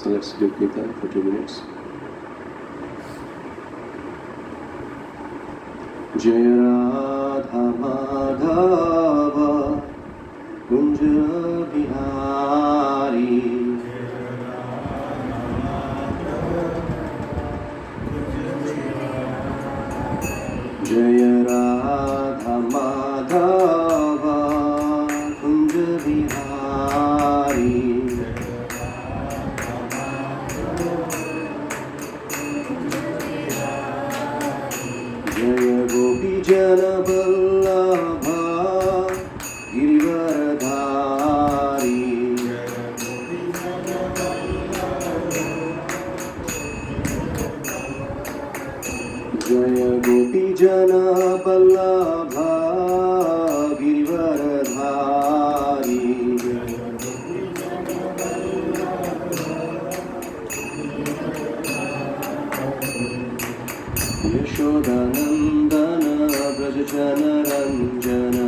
So let's do Gita for 2 minutes. Jaya Radha Madhava Kunja Bihari Jaya Radha Madhava Kunja Bihari Jaya Gopi Jana Vallabha Giridhari Jaya Gopi Jana Vallabha Giridhari Yashodanandana Brajajana Ranjana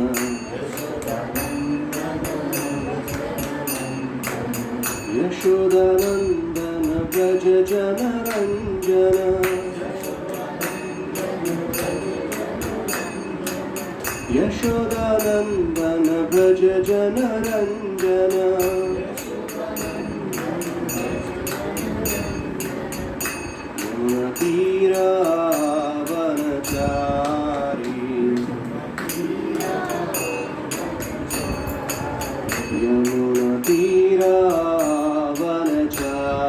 Yashodanandana Brajajana Ranjana Yashodanandana Brajajana Ranjana Tira Vanachari Yamuna Tira Vanachari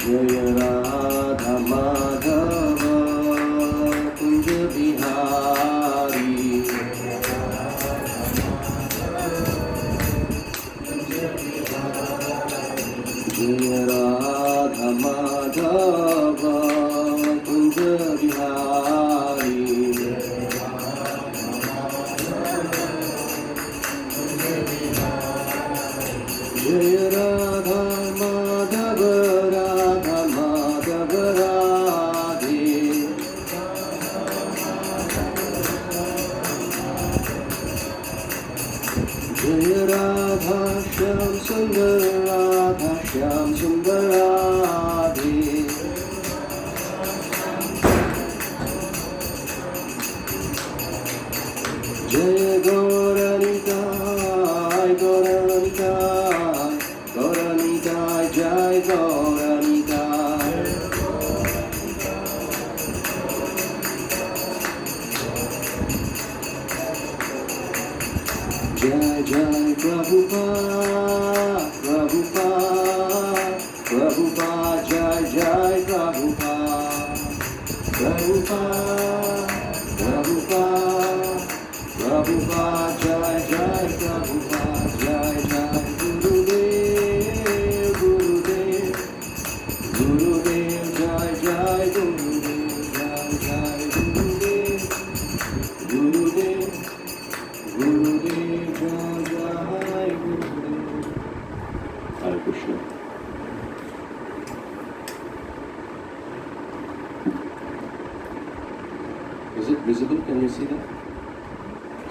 Jaya Radha Madhava Kunja Bihari Jaya Radha Madhava Kunja Bihari Jaya Radha Madhava Radha Madhava Radhe Jaya Radha Shyam Sundar Radha Shyam Sundar Radhe Jaya Gauranitai Gauranitai Gauranitai Jai Gauranitai Jai Jai Prabhupada Prabhupada Prabhupada Jai Jai Prabhupada Prabhupada Prabhupada Prabhupada Jai Jai Prabhupada Jai Jai Gurudev Gurudev Gurudev Jai Jai Gurudev Jai Jai Gurudev Gurudev Gurudev Jai Jai Gurudev Hare Krishna. Is it visible? Can you see that?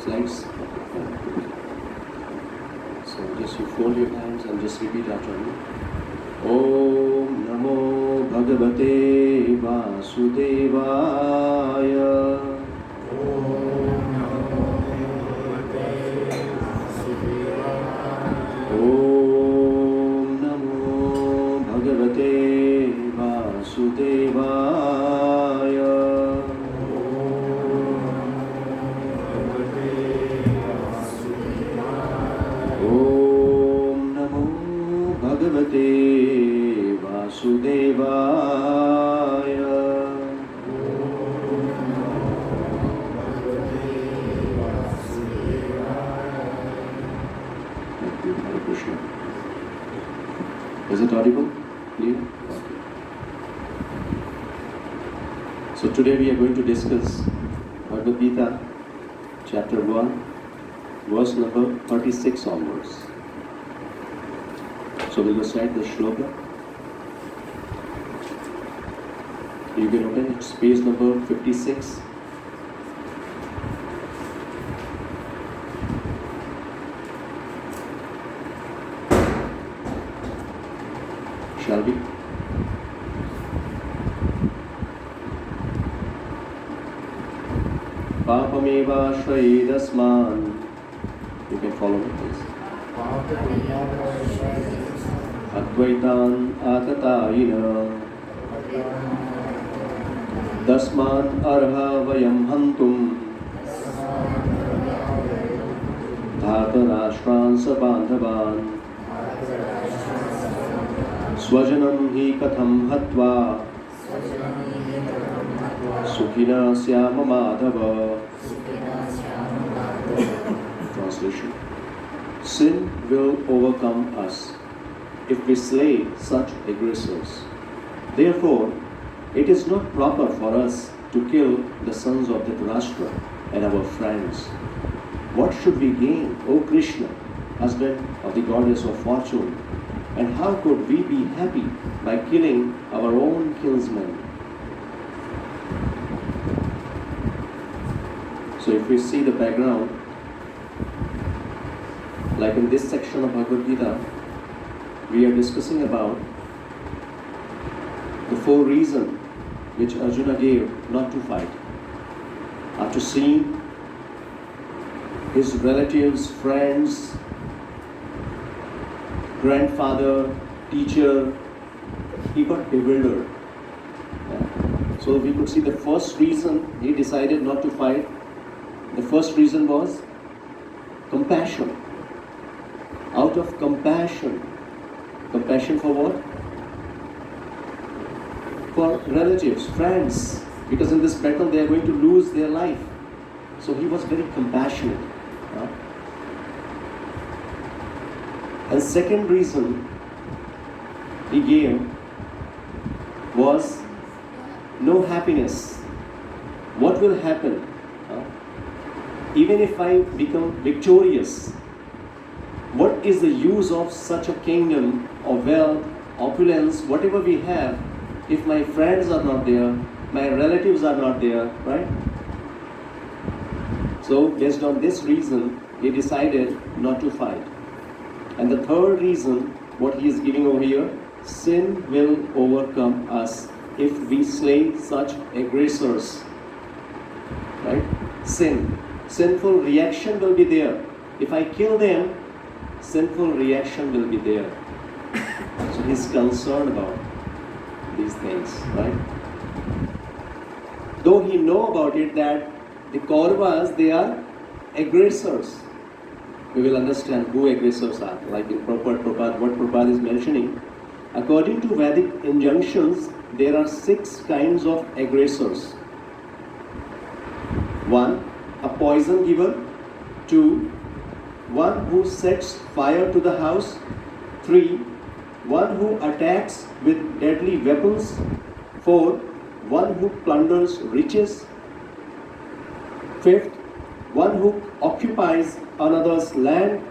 Slides? So just you fold your hands and just repeat after me. Om Namo Bhagavate Vasudevaya. Om Namo Bhagavate Vasudevaya. Om Namo Bhagavate Vasudevaya. Hare Krishna. Is it audible? Clear? Okay. So today we are going to discuss Bhagavad Gita, chapter 1, verse number 36 onwards. So we'll recite the shloka. You can open it, page number 56. Papameva Shraidasman. You can follow me, please. Advaitan Atatayina Dasman Arha Vayam Hantum Dhatarashran Sabandhavan Swajanam Hi Katham Hatva Sukhina Syama Madhava. Translation. Sin will overcome us if we slay such aggressors. Therefore, it is not proper for us to kill the sons of Dhritarashtra and our friends. What should we gain, O Krishna, husband of the goddess of fortune? And how could we be happy by killing our own kinsmen? So if we see the background, like in this section of Bhagavad Gita, we are discussing about the 4 reasons which Arjuna gave not to fight. After seeing his relatives, friends, grandfather, teacher, he got bewildered. So we could see the first reason he decided not to fight. The first reason was compassion. Out of compassion. Compassion for what? For relatives, friends. Because in this battle they are going to lose their life. So he was very compassionate. And second reason he gave was no happiness. What will happen? Even if I become victorious, what is the use of such a kingdom of wealth, opulence, whatever we have, if my friends are not there, my relatives are not there, right? So based on this reason, he decided not to fight. And the third reason, what he is giving over here, sin will overcome us if we slay such aggressors, right? Sinful reaction will be there. If I kill them, sinful reaction will be there. So he's concerned about these things, right? Though he know about it that the Kauravas, they are aggressors. We will understand who aggressors are. Like in Prabhupada, what Prabhupada is mentioning. According to Vedic injunctions, there are 6 kinds of aggressors. 1, a poison giver. 2, one who sets fire to the house. 3, one who attacks with deadly weapons. 4, one who plunders riches. 5th, one who occupies another's land.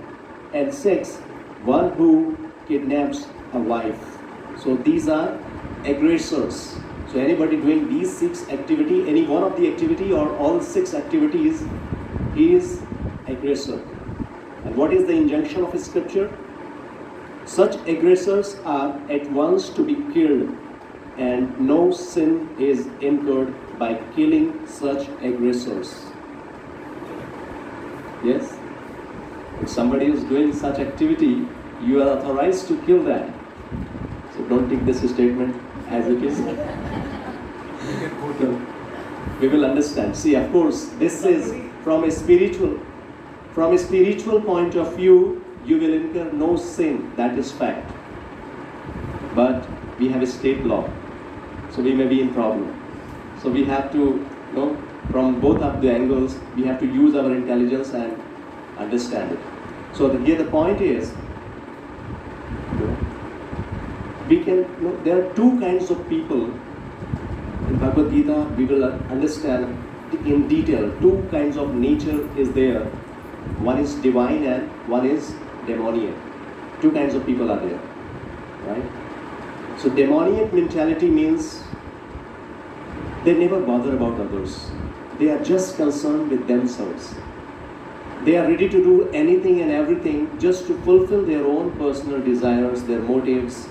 And 6, one who kidnaps a wife. So these are aggressors. So anybody doing these 6 activity, any one of the activity or all 6 activities, he is aggressor. And what is the injunction of scripture? Such aggressors are at once to be killed, and no sin is incurred by killing such aggressors. Yes? If somebody is doing such activity, you are authorized to kill that. So don't take this statement as it is. We will understand. See, of course, this is from a spiritual point of view, you will incur no sin, that is fact. But we have a state law, so we may be in problem. So we have to, from both of the angles, we have to use our intelligence and understand it. So here the point is, there are 2 kinds of people. In Bhagavad Gita, we will understand in detail 2 kinds of nature is there. One is divine and one is demoniac. 2 kinds of people are there, right? So demoniac mentality means they never bother about others. They are just concerned with themselves. They are ready to do anything and everything just to fulfill their own personal desires, their motives.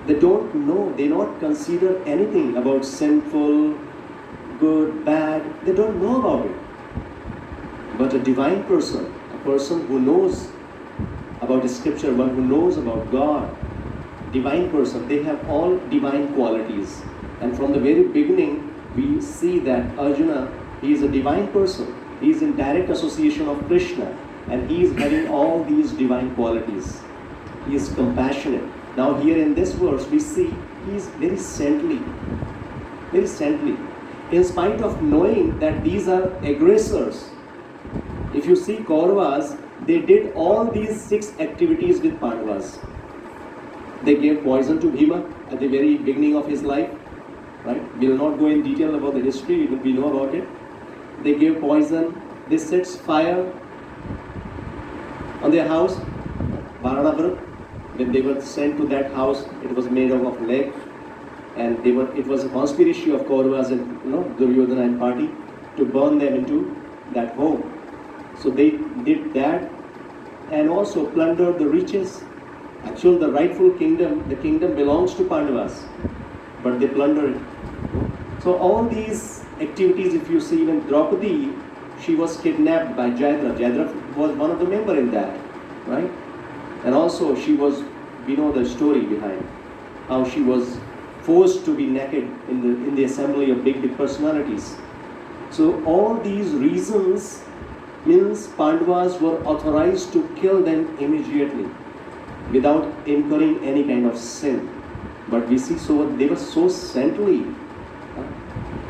They don't know, they not consider anything about sinful, good, bad. They don't know about it. But a divine person, a person who knows about the scripture, one who knows about God, divine person, they have all divine qualities. And from the very beginning, we see that Arjuna, he is a divine person. He is in direct association of Krishna, and he is having all these divine qualities. He is compassionate. Now here in this verse, we see he is very saintly. Very saintly. In spite of knowing that these are aggressors, if you see Kauravas, they did all these 6 activities with Pandavas. They gave poison to Bhima at the very beginning of his life. Right? We will not go in detail about the history, we know about it. They gave poison, they set fire on their house, Varanavrat. When they were sent to that house, it was made up of lead, and it was a conspiracy of Kauravas and Duryodhana and party to burn them into that home. So they did that, and also plundered the riches. Actually, the rightful kingdom, the kingdom belongs to Pandavas, but they plundered it. So all these activities, if you see, even Draupadi, she was kidnapped by Jayadratha. Jayadratha was one of the members in that, right? And also she was, we know the story behind how she was forced to be naked in the assembly of big personalities. So all these reasons means Pandavas were authorized to kill them immediately without incurring any kind of sin. But we see, so they were so saintly.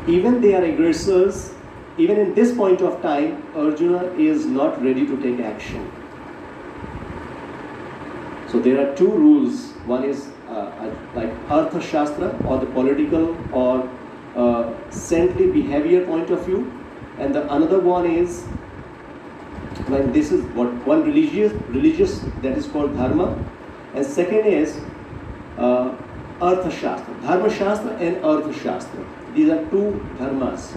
Even they are aggressors, even in this point of time, Arjuna is not ready to take action. So there are 2 rules. One is like Artha Shastra, or the political or saintly behavior point of view, and the another one is when this is what one religious that is called dharma, and second is Artha Shastra, Dharma Shastra and Artha Shastra. These are 2 dharmas.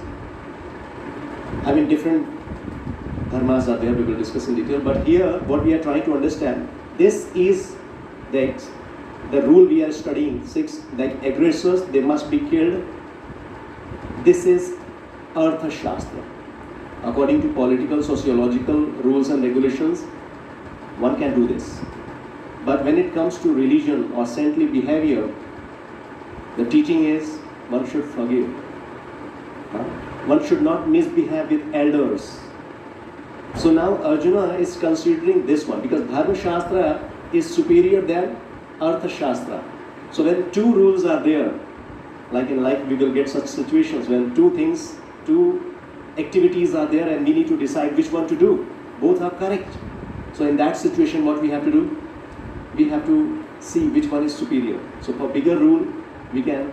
I mean, different dharmas are there, we will discuss in detail, but here what we are trying to understand, this is the rule we are studying, 6, like aggressors, they must be killed. This is Artha Shastra. According to political, sociological rules and regulations, one can do this. But when it comes to religion or saintly behavior, the teaching is one should forgive. One should not misbehave with elders. So now Arjuna is considering this one because Dharma Shastra is superior than Artha Shastra. So when 2 rules are there, like in life we will get such situations when 2 activities are there and we need to decide which one to do. Both are correct. So in that situation what we have to do? We have to see which one is superior. So for bigger rule, we can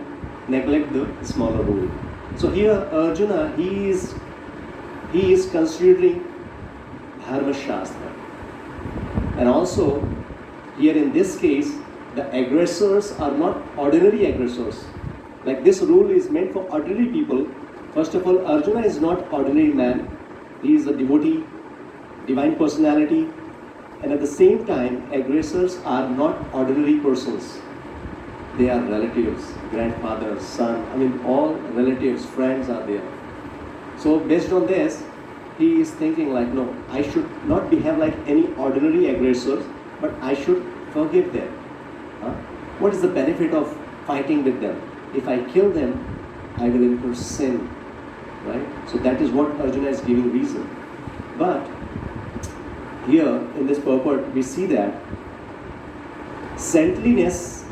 neglect the smaller rule. So here Arjuna, he is considering Dharma Shastra. And also, here in this case, the aggressors are not ordinary aggressors. Like this rule is meant for ordinary people. First of all, Arjuna is not ordinary man. He is a devotee, divine personality. And at the same time, aggressors are not ordinary persons. They are relatives, grandfather, son, I mean all relatives, friends are there. So based on this, he is thinking like, no, I should not behave like any ordinary aggressors, but I should forgive them. What is the benefit of fighting with them? If I kill them, I will incur sin, right? So that is what Arjuna is giving reason. But here in this purport, we see that saintliness,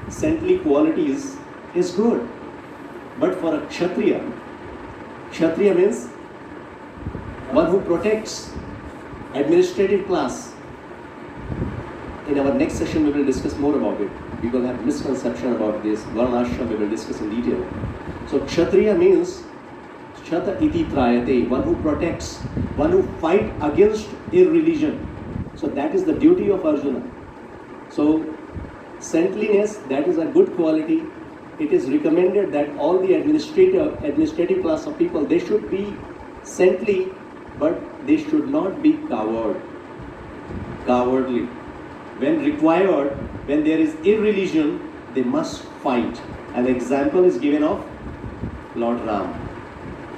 saintly qualities is good. But for a Kshatriya means one who protects administrative class. In our next session, we will discuss more about it. We will have misconception about this. Varnashram we will discuss in detail. So Kshatriya means Kshatra iti trayate, one who protects, one who fight against irreligion. So that is the duty of Arjuna. So saintliness, that is a good quality. It is recommended that all the administrative class of people, they should be saintly, but they should not be cowardly. When required, when there is irreligion, they must fight. An example is given of Lord Ram.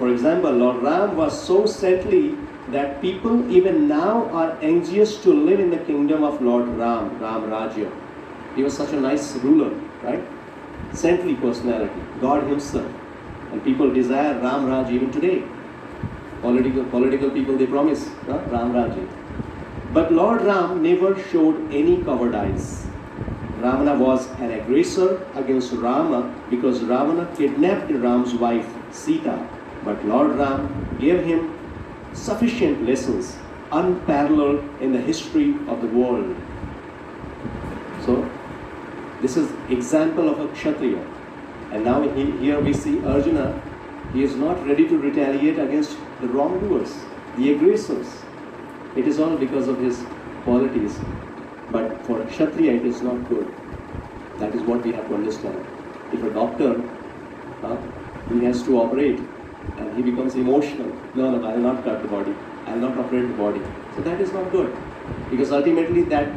For example, Lord Ram was so saintly that people even now are anxious to live in the kingdom of Lord Ram, Ram Rajya. He was such a nice ruler, right? Saintly personality, God himself. And people desire Ram Raj even today. Political people, they promise Ram Rajya. But Lord Ram never showed any covered eyes. Ravana was an aggressor against Rama because Ravana kidnapped Ram's wife Sita. But Lord Ram gave him sufficient lessons, unparalleled in the history of the world. So, this is example of a Kshatriya. And now here we see Arjuna, he is not ready to retaliate against the wrongdoers, the aggressors. It is all because of his qualities. But for a Kshatriya, it is not good. That is what we have to understand. If a doctor, he has to operate and he becomes emotional. No, I will not cut the body. I will not operate the body. So that is not good. Because ultimately that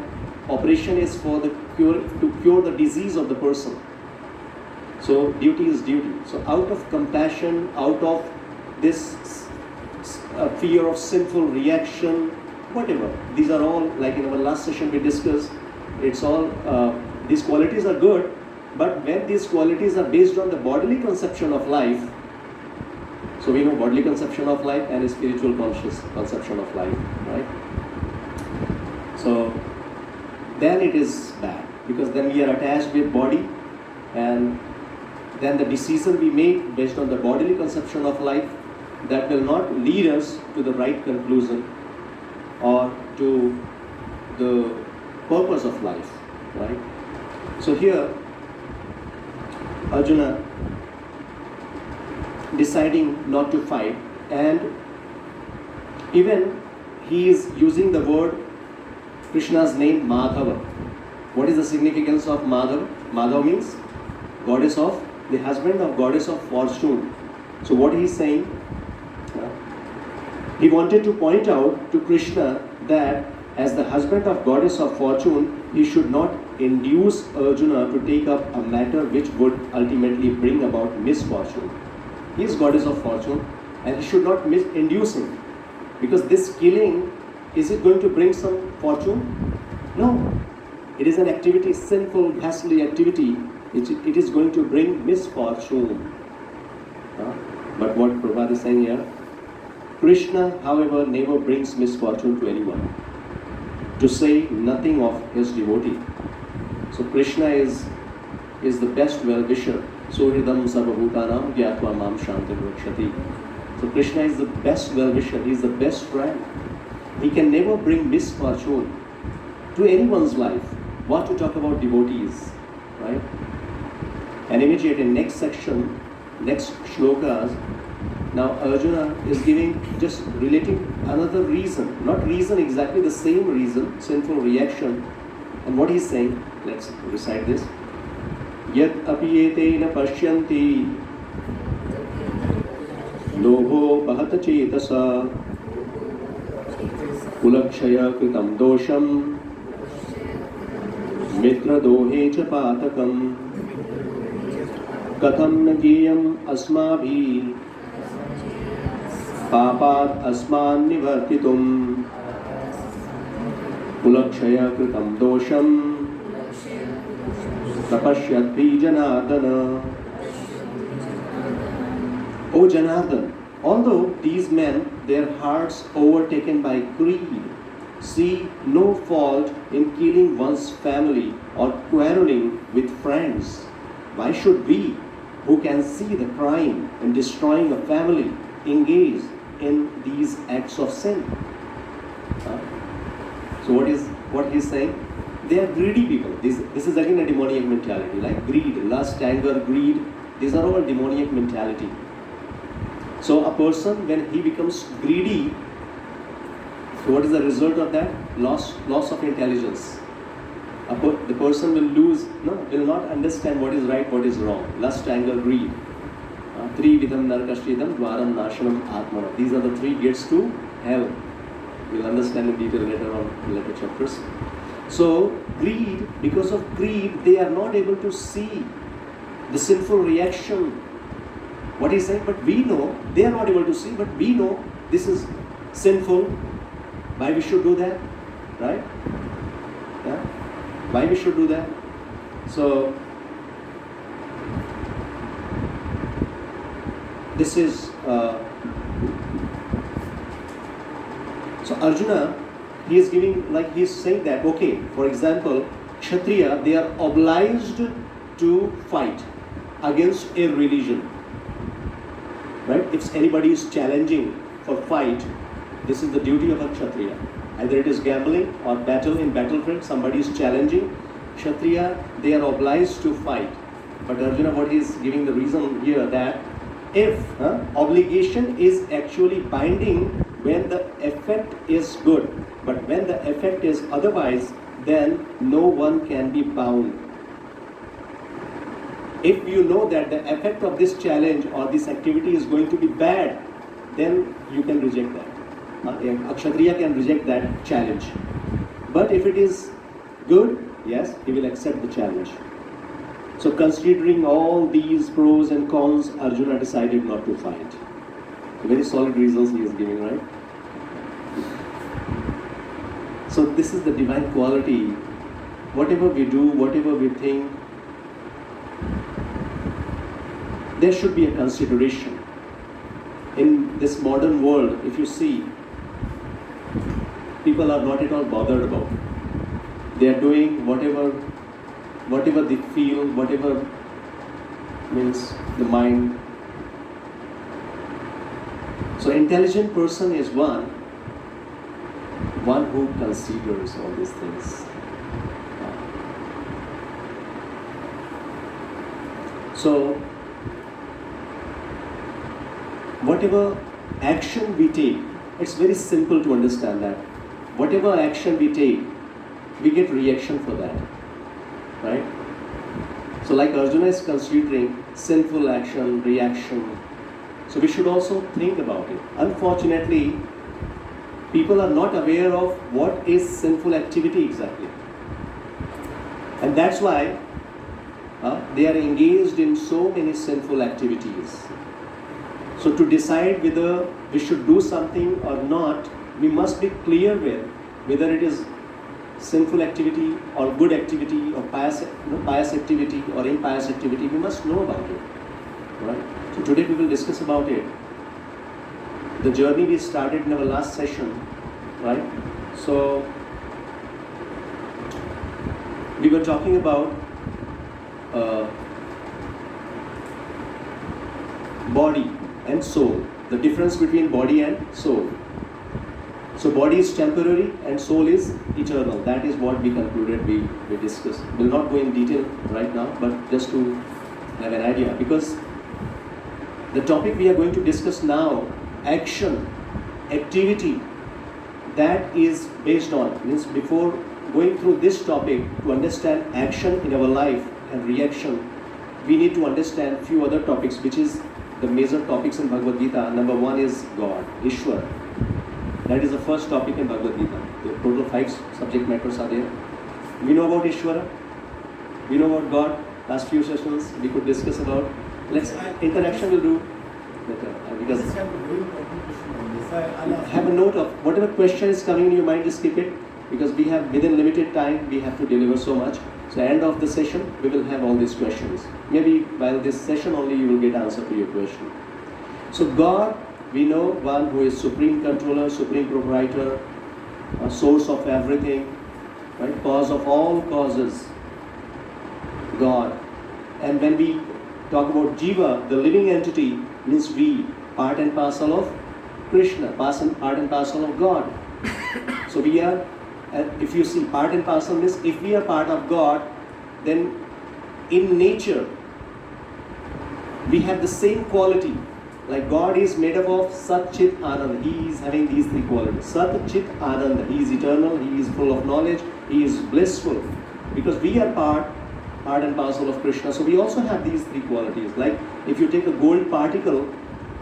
operation is for the to cure the disease of the person. So duty is duty. So out of compassion, out of this fear of sinful reaction, whatever. These are all, like in our last session we discussed, it's all, these qualities are good, but when these qualities are based on the bodily conception of life, so we know bodily conception of life and spiritual conscious conception of life, right? So then it is bad, because then we are attached with body, and then the decision we make based on the bodily conception of life, that will not lead us to the right conclusion or to the purpose of life, right? So here, Arjuna deciding not to fight, and even he is using the word, Krishna's name Madhava. What is the significance of Madhava? Madhava means goddess of, the husband of goddess of fortune. So what he is saying, he wanted to point out to Krishna that as the husband of goddess of fortune, he should not induce Arjuna to take up a matter which would ultimately bring about misfortune. He is goddess of fortune, and he should not induce him, because this killing, is it going to bring some fortune? No. It is an activity, sinful, ghastly activity. It is going to bring misfortune. But what Prabhupada is saying here, Krishna, however, never brings misfortune to anyone, to say nothing of his devotee. So Krishna is the best well-wisher. Sohridam sarvabhutanam gyatva mam shantim rakshati. So Krishna is the best well-wisher. He is the best friend. He can never bring misfortune to anyone's life. What to talk about devotees, right? And immediately in next section, next shlokas, now Arjuna is giving, just relating another reason, not reason exactly the same reason, sinful reaction. And what he's saying, let's recite this. Yat apiyetena pashyanti lobho bahata chetasa kulakshaya kritam dosham mitra dohe cha patakam katham na giyam asmabhi पापात् अस्मान् निवर्तितुं कुलक्षय कृतं दोषं तपस्यद्भि Janardan. O Janardhan, although these men, their hearts overtaken by greed, see no fault in killing one's family or quarreling with friends, why should we, who can see the crime in destroying a family, engage in these acts of sin? So what he's saying? They are greedy people. This is again a demoniac mentality, like greed, lust, anger, greed. These are all demoniac mentality. So a person, when he becomes greedy, so what is the result of that? Loss of intelligence. The person will not understand what is right, what is wrong. Lust, anger, greed. Three vidam narkashidam dvaram nashanam atmana. These are the three gates to hell. We'll understand in detail later on in later chapters. So greed, because of greed, they are not able to see the sinful reaction what he's saying, but we know, they are not able to see, but we know this is sinful. Why we should do that? Right? Yeah? Why we should do that? So, this is, so Arjuna, he is giving, like he is saying that, okay, for example, Kshatriya, they are obliged to fight against a religion. Right? If anybody is challenging for fight, this is the duty of a Kshatriya. Either it is gambling or battle in battlefield, somebody is challenging. Kshatriya, they are obliged to fight. But Arjuna, what he is giving the reason here that if obligation is actually binding when the effect is good, but when the effect is otherwise, then no one can be bound. If you know that the effect of this challenge or this activity is going to be bad, then you can reject that. A Kshatriya can reject that challenge. But if it is good, yes, he will accept the challenge. So considering all these pros and cons, Arjuna decided not to fight. Very solid reasons he is giving, right? So this is the divine quality. Whatever we do, whatever we think, there should be a consideration. In this modern world, if you see, people are not at all bothered about. They are doing whatever they feel, whatever means the mind. So intelligent person is one who considers all these things. So whatever action we take, it's very simple to understand that. Whatever action we take, we get reaction for that. Right? So like Arjuna is considering sinful action, reaction. So we should also think about it. Unfortunately, people are not aware of what is sinful activity exactly. And that's why they are engaged in so many sinful activities. So to decide whether we should do something or not, we must be clear with whether it is sinful activity or good activity or pious activity or impious activity. We must know about it. Right? So today we will discuss about it. The journey we started in our last session, right? So we were talking about body and soul, the difference between body and soul. So body is temporary and soul is eternal. That is what we concluded, we discussed. We'll not go in detail right now, but just to have an idea. Because the topic we are going to discuss now, action, activity, that is based on, means before going through this topic, to understand action in our life and reaction, we need to understand few other topics, which is the major topics in Bhagavad Gita. Number one is God, Ishwar. That is the first topic in Bhagavad Gita. The total 5 subject matters are there. We know about Ishwara. We know about God. Last few sessions we could discuss about. Let's interaction will do better. Because have a note of whatever question is coming in your mind, just keep it. Because we have within limited time, we have to deliver so much. So end of the session, we will have all these questions. Maybe while this session only you will get answer to your question. So God, we know one who is supreme controller, supreme proprietor, source of everything, right? Cause of all causes, God. And when we talk about Jiva, the living entity, means we, part and parcel of Krishna, part and parcel of God. So we are, if you see part and parcel means if we are part of God, then in nature, we have the same quality. Like God is made up of Sat, Chit, Anand. He is having these 3 qualities. Sat, Chit, Anand. He is eternal. He is full of knowledge. He is blissful. Because we are part and parcel of Krishna. So we also have these 3 qualities. Like if you take a gold particle,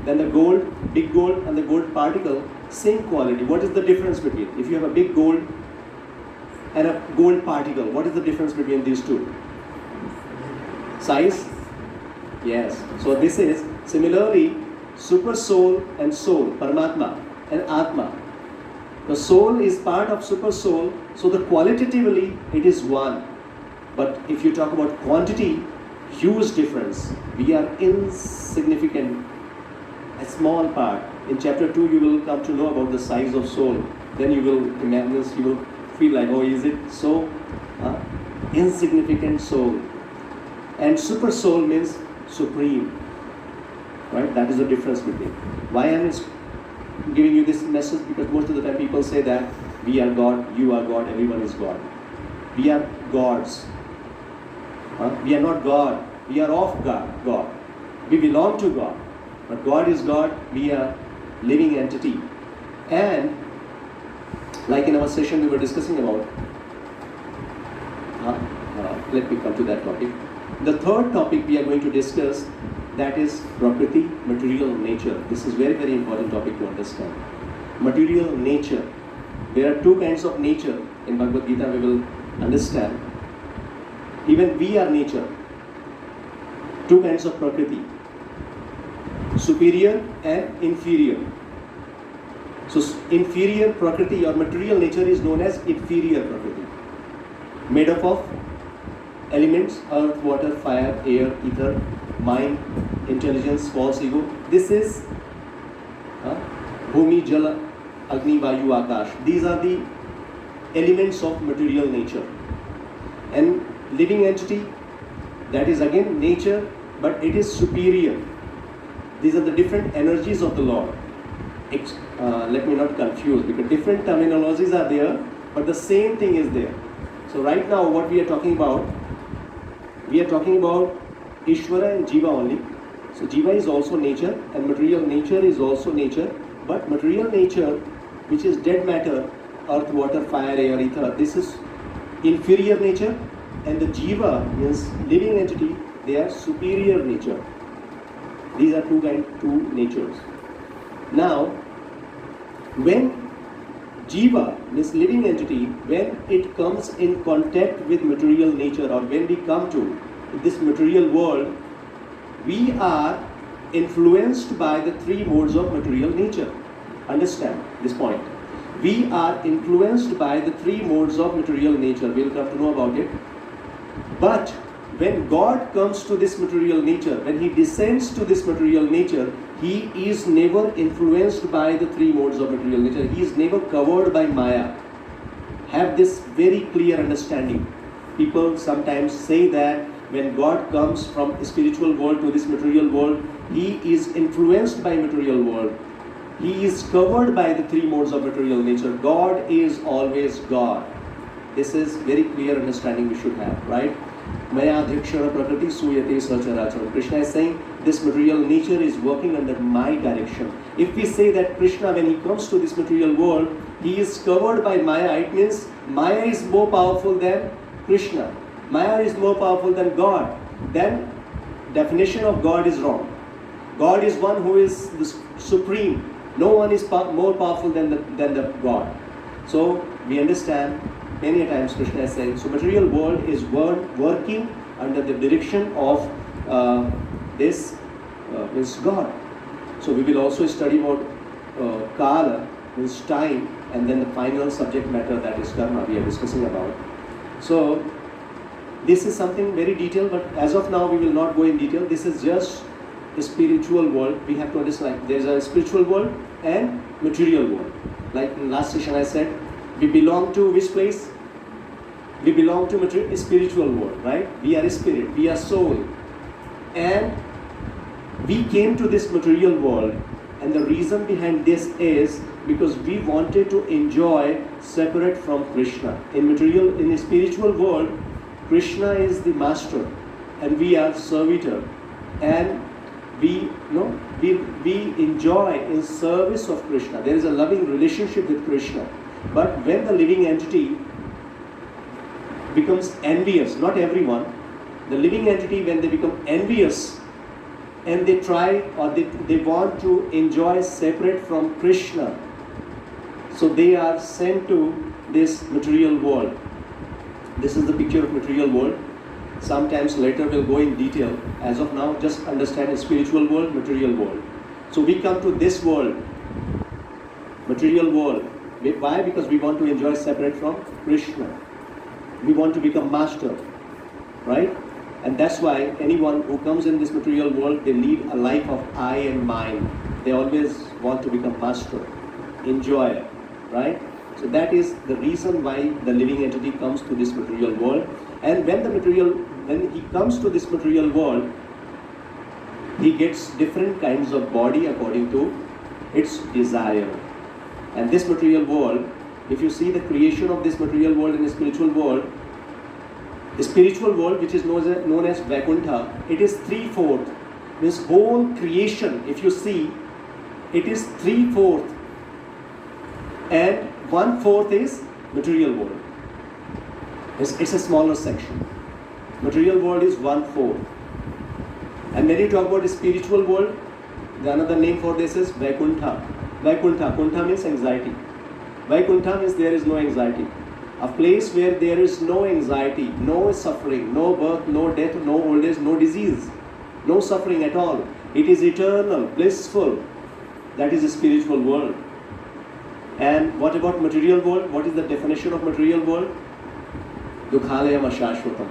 then the gold, big gold and the gold particle, same quality. What is the difference between? If you have a big gold and a gold particle, what is the difference between these two? Size? Yes. So this is Similarly, super soul and soul, Paramatma and Atma. The soul is part of super soul, so the qualitatively it is one. But if you talk about quantity, huge difference. We are insignificant, a small part. In chapter 2, you will come to know about the size of soul. Then you will imagine, you will feel like, oh, is it so insignificant soul? And super soul means supreme, right? That is the difference between. Why I am giving you this message? Because most of the time people say that we are God, you are God, everyone is God. We are gods. We are not God. We are of God. We belong to God. But God is God. We are living entity. And like in our session we were discussing about, let me come to that topic. The third topic we are going to discuss, that is Prakriti, material nature. This is very, very important topic to understand. Material nature. There are two kinds of nature in Bhagavad Gita we will understand. Even we are nature. Two kinds of Prakriti. Superior and inferior. So inferior Prakriti or material nature is known as inferior Prakriti. Made up of elements, earth, water, fire, air, ether, mind, intelligence, false ego. This is Bhumi, Jala, Agni, Vayu, Akash. These are the elements of material nature. And living entity, that is again nature, but it is superior. These are the different energies of the Lord. Let me not confuse, because different terminologies are there, but the same thing is there. So right now what we are talking about Ishwara and Jiva only. So Jiva is also nature and material nature is also nature, but material nature, which is dead matter, earth, water, fire, air, ether, this is inferior nature, and the Jiva means living entity, they are superior nature. These are two natures. Now, when Jiva, means living entity, when it comes in contact with material nature, or when we come to this material world, we are influenced by the three modes of material nature. Understand this point. We are influenced by the three modes of material nature. We'll come to know about it. But when God comes to this material nature, when He descends to this material nature, He is never influenced by the three modes of material nature. He is never covered by Maya. Have this very clear understanding. People sometimes say that when God comes from spiritual world to this material world, He is influenced by material world. He is covered by the three modes of material nature. God is always God. This is very clear understanding we should have, right? Maya adhikshara prakriti suyate sacharacharam. Krishna is saying this material nature is working under my direction. If we say that Krishna, when he comes to this material world, he is covered by Maya, it means Maya is more powerful than Krishna. Maya is more powerful than God. Then definition of God is wrong. God is one who is the supreme. No one is more powerful than the God. So we understand many times Krishna is saying, so material world is working under the direction of this God. So we will also study about Kala, means time, and then the final subject matter, that is karma, we are discussing about. So this is something very detailed, but as of now we will not go in detail. This is just a spiritual world. We have to understand there is a spiritual world and material world. Like in last session I said, we belong to which place? We belong to spiritual world, right? We are spirit, we are soul. And we came to this material world, and the reason behind this is because we wanted to enjoy separate from Krishna. In the spiritual world, Krishna is the master and we are servitor, and we enjoy in service of Krishna. There is a loving relationship with Krishna. But when the living entity becomes envious, not everyone, the living entity, when they become envious and they try or they want to enjoy separate from Krishna, so they are sent to this material world. This is the picture of material world. Sometimes later we'll go in detail. As of now, just understand the spiritual world, material world. So we come to this world, material world. Why? Because we want to enjoy separate from Krishna. We want to become master, right? And that's why anyone who comes in this material world, they lead a life of I and mine. They always want to become master, enjoy, right? So that is the reason why the living entity comes to this material world. And when he comes to this material world, he gets different kinds of body according to its desire. And this material world, if you see the creation of this material world and the spiritual world which is known as Vaikuntha, it is 3/4. This whole creation, if you see, it is 3/4. And 1/4 is material world. It's a smaller section. Material world is 1/4. And when you talk about the spiritual world, the another name for this is Vaikuntha. Kuntha means anxiety. Vaikuntha means there is no anxiety. A place where there is no anxiety, no suffering, no birth, no death, no old age, no disease, no suffering at all. It is eternal, blissful. That is the spiritual world. And what about material world? What is the definition of material world? Dukhalayam ashashvatam.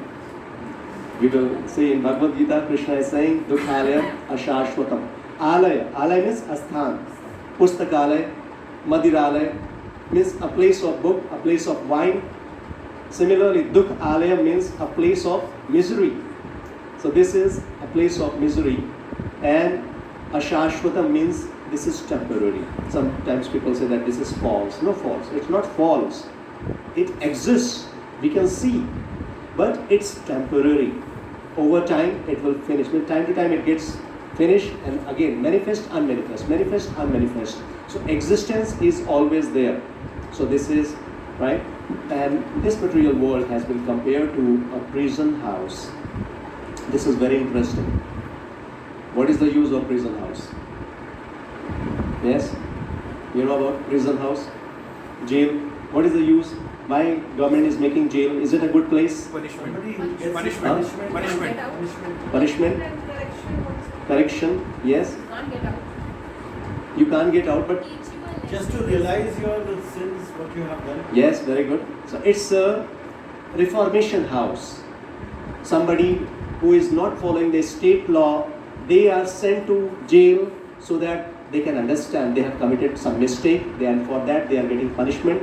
We will say in Bhagavad Gita, Krishna is saying Dukhalayam ashashvatam. Alaya means asthan. Pustakalaya, Madiralaya means a place of book, a place of wine. Similarly, Dukh Alaya means a place of misery. So this is a place of misery. And Ashashvatam means this is temporary. Sometimes people say that this is false. No, false. It's not false. It exists. We can see. But it's temporary. Over time, it will finish. From time to time, it gets finished and again manifest, unmanifest, manifest, unmanifest. So existence is always there. So this is, right? And this material world has been compared to a prison house. This is very interesting. What is the use of prison house? Yes? You know about prison house? Jail? What is the use? Why government is making jail? Is it a good place? Punishment. Punishment? Correction? Yes? You can't get out. You can't get out, but Just to realize your sins, what you have done. yes, very good. So it's a reformation house. Somebody who is not following the state law, they are sent to jail so that they can understand they have committed some mistake, and for that they are getting punishment.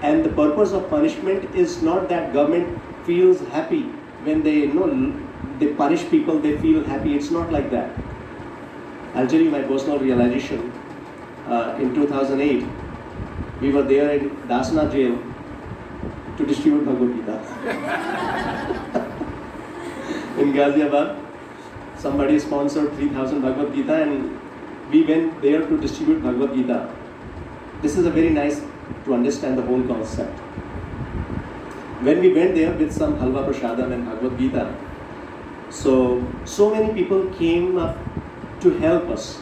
And the purpose of punishment is not that government feels happy when they they punish people, they feel happy. It's not like that. I'll tell you my personal realization. In 2008, we were there in Dasna jail to distribute Bhagavad Gita. In Ghaziabad, somebody sponsored 3,000 Bhagavad Gita and we went there to distribute Bhagavad Gita. This is a very nice to understand the whole concept. When we went there with some halwa prasadam and Bhagavad Gita, so many people came up to help us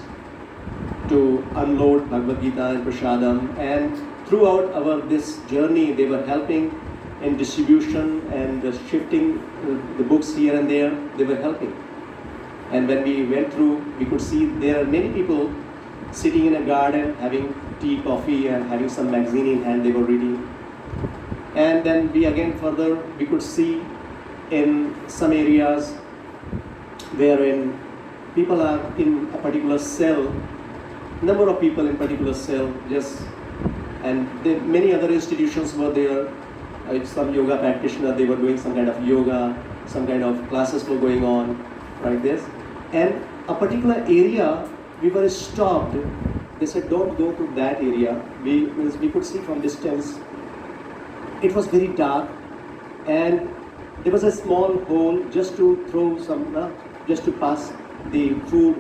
to unload Bhagavad Gita and prasadam, and throughout this journey they were helping in distribution and shifting the books here and there. They were helping. And when we went through, we could see there are many people sitting in a garden having tea, coffee and having some magazine in hand, they were reading. And then we could see in some areas wherein people are in a particular cell, number of people in particular cell, and many other institutions were there. Some yoga practitioner, they were doing some kind of yoga, some kind of classes were going on, like this. And a particular area, we were stopped. They said, don't go to that area. We could see from distance. It was very dark, and there was a small hole just to throw some, just to pass the food.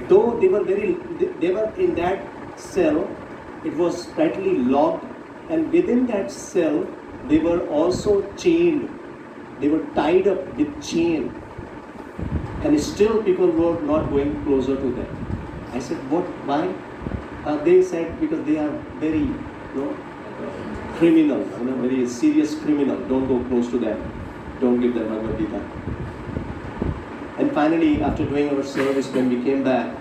Though they were in that cell, it was tightly locked, and within that cell, they were also chained. They were tied up with chain, and still people were not going closer to them. I said, what? Why? They said because they are very, criminal, very serious criminal. Don't go close to them. don't give them Bhagavad Gita. And finally, after doing our service, when we came back,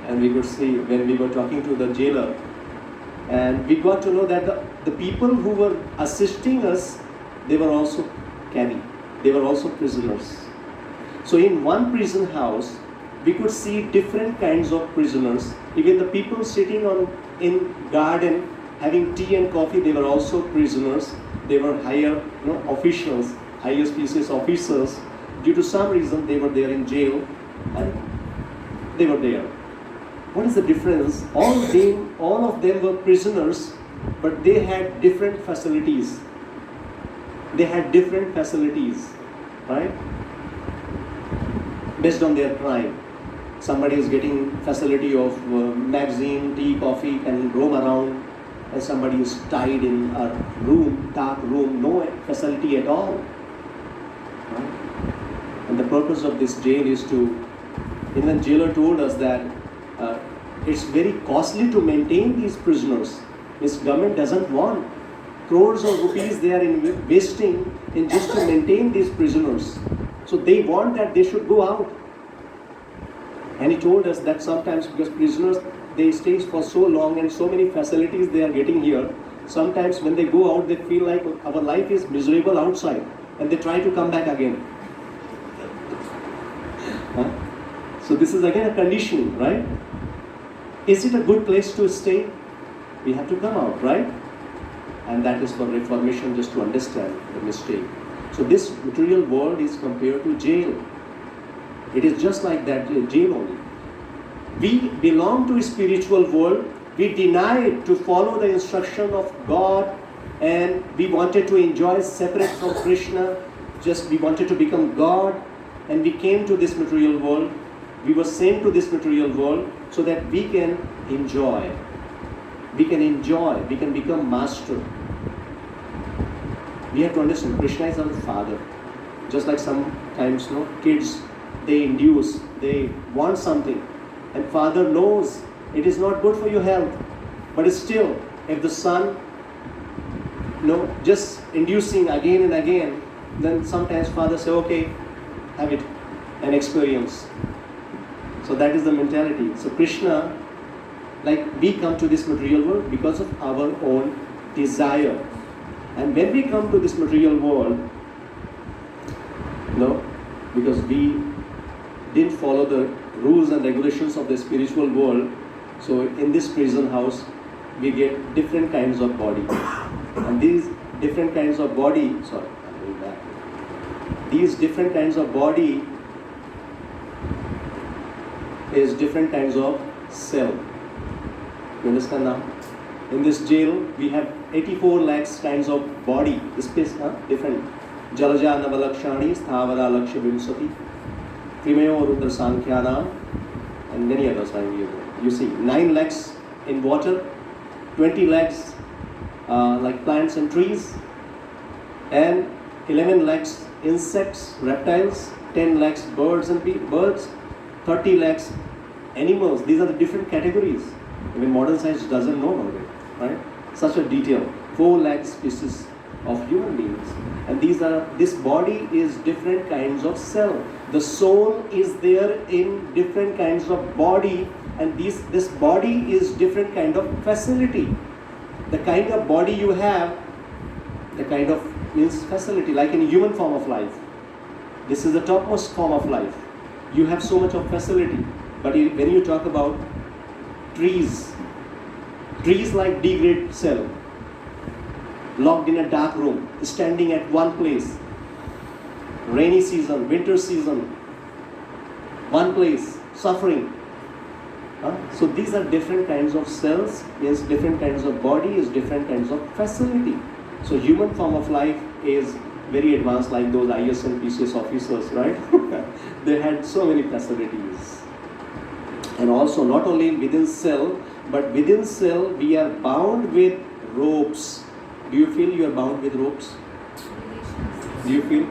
and we could see, when we were talking to the jailer, and we got to know that the people who were assisting us, they were also Kani. They were also prisoners. So in one prison house, we could see different kinds of prisoners. Even the people sitting in garden having tea and coffee, they were also prisoners. They were higher officials, higher species officers. Due to some reason, they were there in jail, and they were there. What is the difference? All of them were prisoners, but they had different facilities. They had different facilities, right? Based on their crime. Somebody is getting facility of magazine, tea, coffee, can roam around, and somebody is tied in a room, dark room, no facility at all. Right? And the purpose of this jail is to, even jailer told us that it's very costly to maintain these prisoners. This government doesn't want crores of rupees they are investing in just to maintain these prisoners. So they want that they should go out. And he told us that sometimes, because prisoners, they stay for so long and so many facilities they are getting here, sometimes when they go out, they feel like our life is miserable outside, and they try to come back again. Huh? So this is again a conditioning, right? Is it a good place to stay? We have to come out, right? And that is for reformation, just to understand the mistake. So this material world is compared to jail. It is just like that, jail only. We belong to a spiritual world. We denied to follow the instruction of God, and we wanted to enjoy separate from Krishna. Just we wanted to become God, and we came to this material world. We were sent to this material world so that we can enjoy. We can enjoy. We can become master. We have to understand Krishna is our father. Just like sometimes, kids, they induce, they want something, and father knows it is not good for your health, but still, if the son, just inducing again and again, then sometimes father say, okay, have it, an experience. So that is the mentality. So Krishna, like we come to this material world because of our own desire. And when we come to this material world, because we didn't follow the rules and regulations of the spiritual world, so in this prison house, we get different kinds of body. And these different kinds of body, these different kinds of body is different kinds of cell. You understand now? In this jail, we have 84 lakhs kinds of body, space, different. Jalaja Navalakshani, Sthavara Lakshya Vimsati, Krimayo Rudra Sankhyanam, and many others. You see, 9 lakhs in water, 20 lakhs like plants and trees, and 11 lakhs insects, reptiles, 10 lakhs birds and birds, 30 lakhs animals. These are the different categories. Even modern science doesn't know about it, right? Such a detail. 4 lakh species of human beings. And this body is different kinds of cell. The soul is there in different kinds of body, and this body is different kind of facility. The kind of body you have, the kind of means facility, like in human form of life. This is the topmost form of life. You have so much of facility. But when you talk about trees like D-grade cell, locked in a dark room, standing at one place, rainy season, winter season, one place, suffering. So these are different kinds of cells, means different kinds of body, is different kinds of facility. So human form of life is very advanced, like those IS and PCS officers, right? They had so many facilities. And also not only within cell, but within cell we are bound with ropes. Do you feel you are bound with ropes? Relations. Do you feel?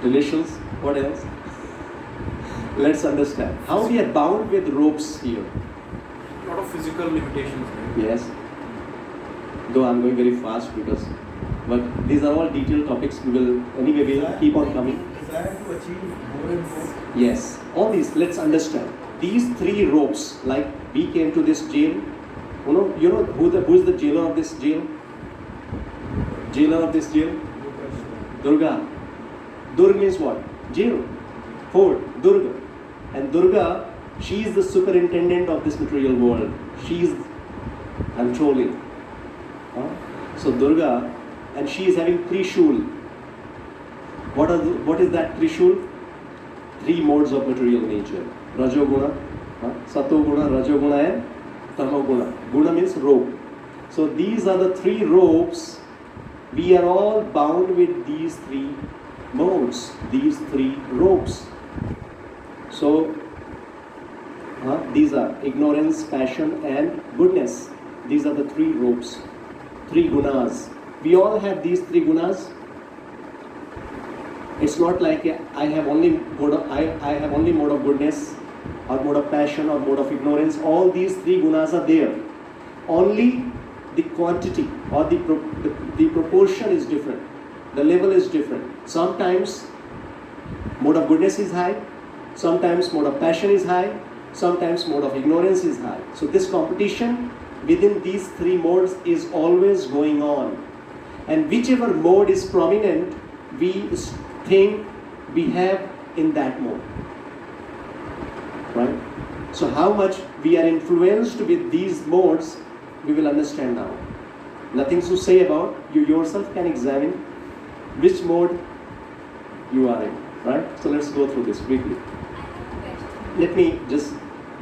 Relations? What else? Let's understand. How we are bound with ropes here? A lot of physical limitations. Right? Yes. Though I'm going very fast because But these are all detailed topics. We will anyway we'll keep on coming. Desire to achieve more and more. Yes, all these. Let's understand these three ropes. Like we came to this jail. You know who is the jailer of this jail? Jailer of this jail? Durga. Durga means what? Jail. Fort. Durga. And Durga, she is the superintendent of this material world. She is controlling. So Durga, and she is having Trishul. What is that Trishul? Three modes of material nature. Rajoguna, Satoguna, Rajoguna and Tamoguna. Guna means rope. So these are the three ropes. We are all bound with these three modes, these three ropes. So these are ignorance, passion and goodness. These are the three ropes, three gunas. We all have these three gunas. It's not like I have only mode of goodness or mode of passion or mode of ignorance. All these three gunas are there. Only the quantity or the proportion is different. The level is different. Sometimes mode of goodness is high. Sometimes mode of passion is high. Sometimes mode of ignorance is high. So this competition within these three modes is always going on. And whichever mode is prominent, we think we have in that mode. Right? So how much we are influenced with these modes, we will understand now. Nothing to say about. You yourself can examine which mode you are in. Right? So let's go through this quickly. Let me just,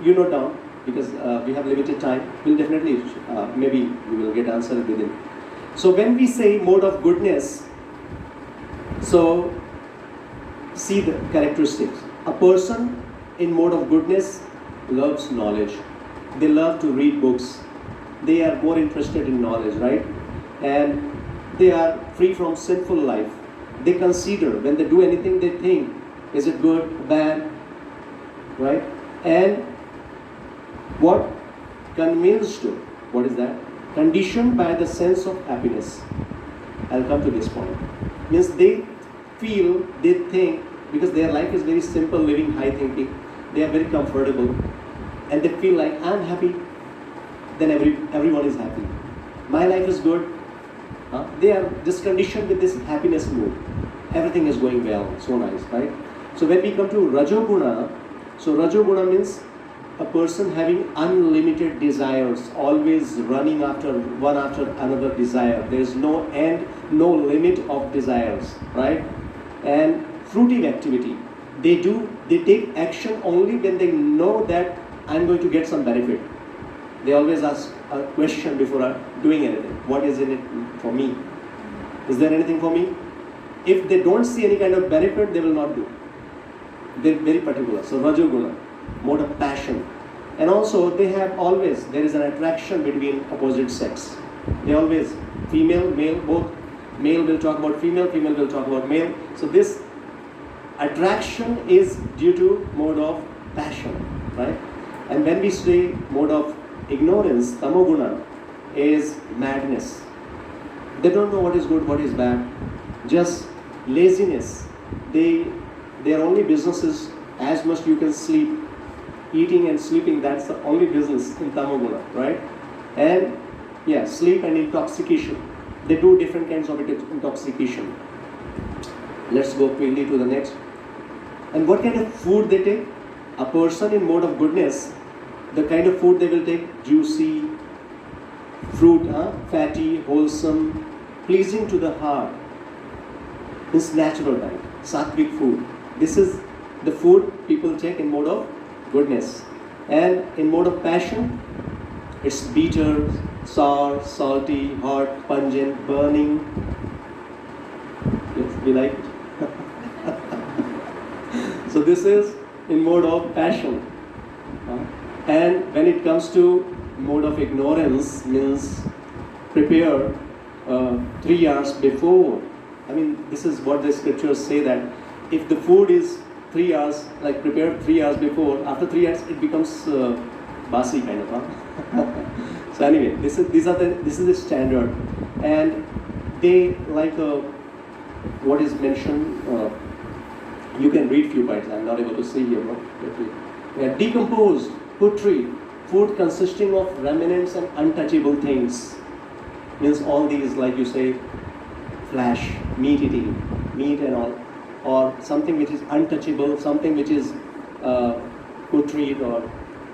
note down, because we have limited time. We'll definitely, maybe we will get answer within. So when we say mode of goodness, so see the characteristics. A person in mode of goodness loves knowledge. They love to read books. They are more interested in knowledge, right? And they are free from sinful life. They consider, when they do anything, they think, is it good, bad, right? And what? Convinced to, what is that? Conditioned by the sense of happiness. I'll come to this point. Means they feel, they think, because their life is very simple, living, high thinking, they are very comfortable, and they feel like, I'm happy, then everyone is happy. My life is good. They are just conditioned with this happiness mood. Everything is going well, so nice, right? So when we come to Rajoguna, so Rajoguna means a person having unlimited desires, always running after another desire. There is no end, no limit of desires, right? And fruitive activity. They take action only when they know that I'm going to get some benefit. They always ask a question before doing anything. What is in it for me? Is there anything for me? If they don't see any kind of benefit, they will not do. They're very particular. So Rajoguna, mode of passion. And also there is an attraction between opposite sex. They always, female, male, both. Male will talk about female, female will talk about male. So this attraction is due to mode of passion, right? And when we say mode of ignorance, tamoguna, is madness. They don't know what is good, what is bad. Just laziness. Their only business is as much you can sleep. Eating and sleeping, that's the only business in tamoguna, right? And sleep and intoxication. They do different kinds of intoxication. Let's go quickly to the next. And what kind of food they take? A person in mode of goodness, the kind of food they will take, juicy, fruit, fatty, wholesome, pleasing to the heart. This natural diet, sattvic food. This is the food people take in mode of goodness. And in mode of passion, it's bitter, sour, salty, hot, pungent, burning. Yes, we like it. So this is in mode of passion. And when it comes to mode of ignorance, means prepare 3 hours before. I mean, this is what the scriptures say, that if the food is 3 hours, like prepared 3 hours before, after 3 hours it becomes basi kind of. So anyway, this is the standard. And they like what is mentioned. You can read few points. I'm not able to see here. No? Yeah, decomposed, putrid, food consisting of remnants and untouchable things. Means all these, like you say, flesh, meat eating, meat and all, or something which is untouchable, something which is putrid or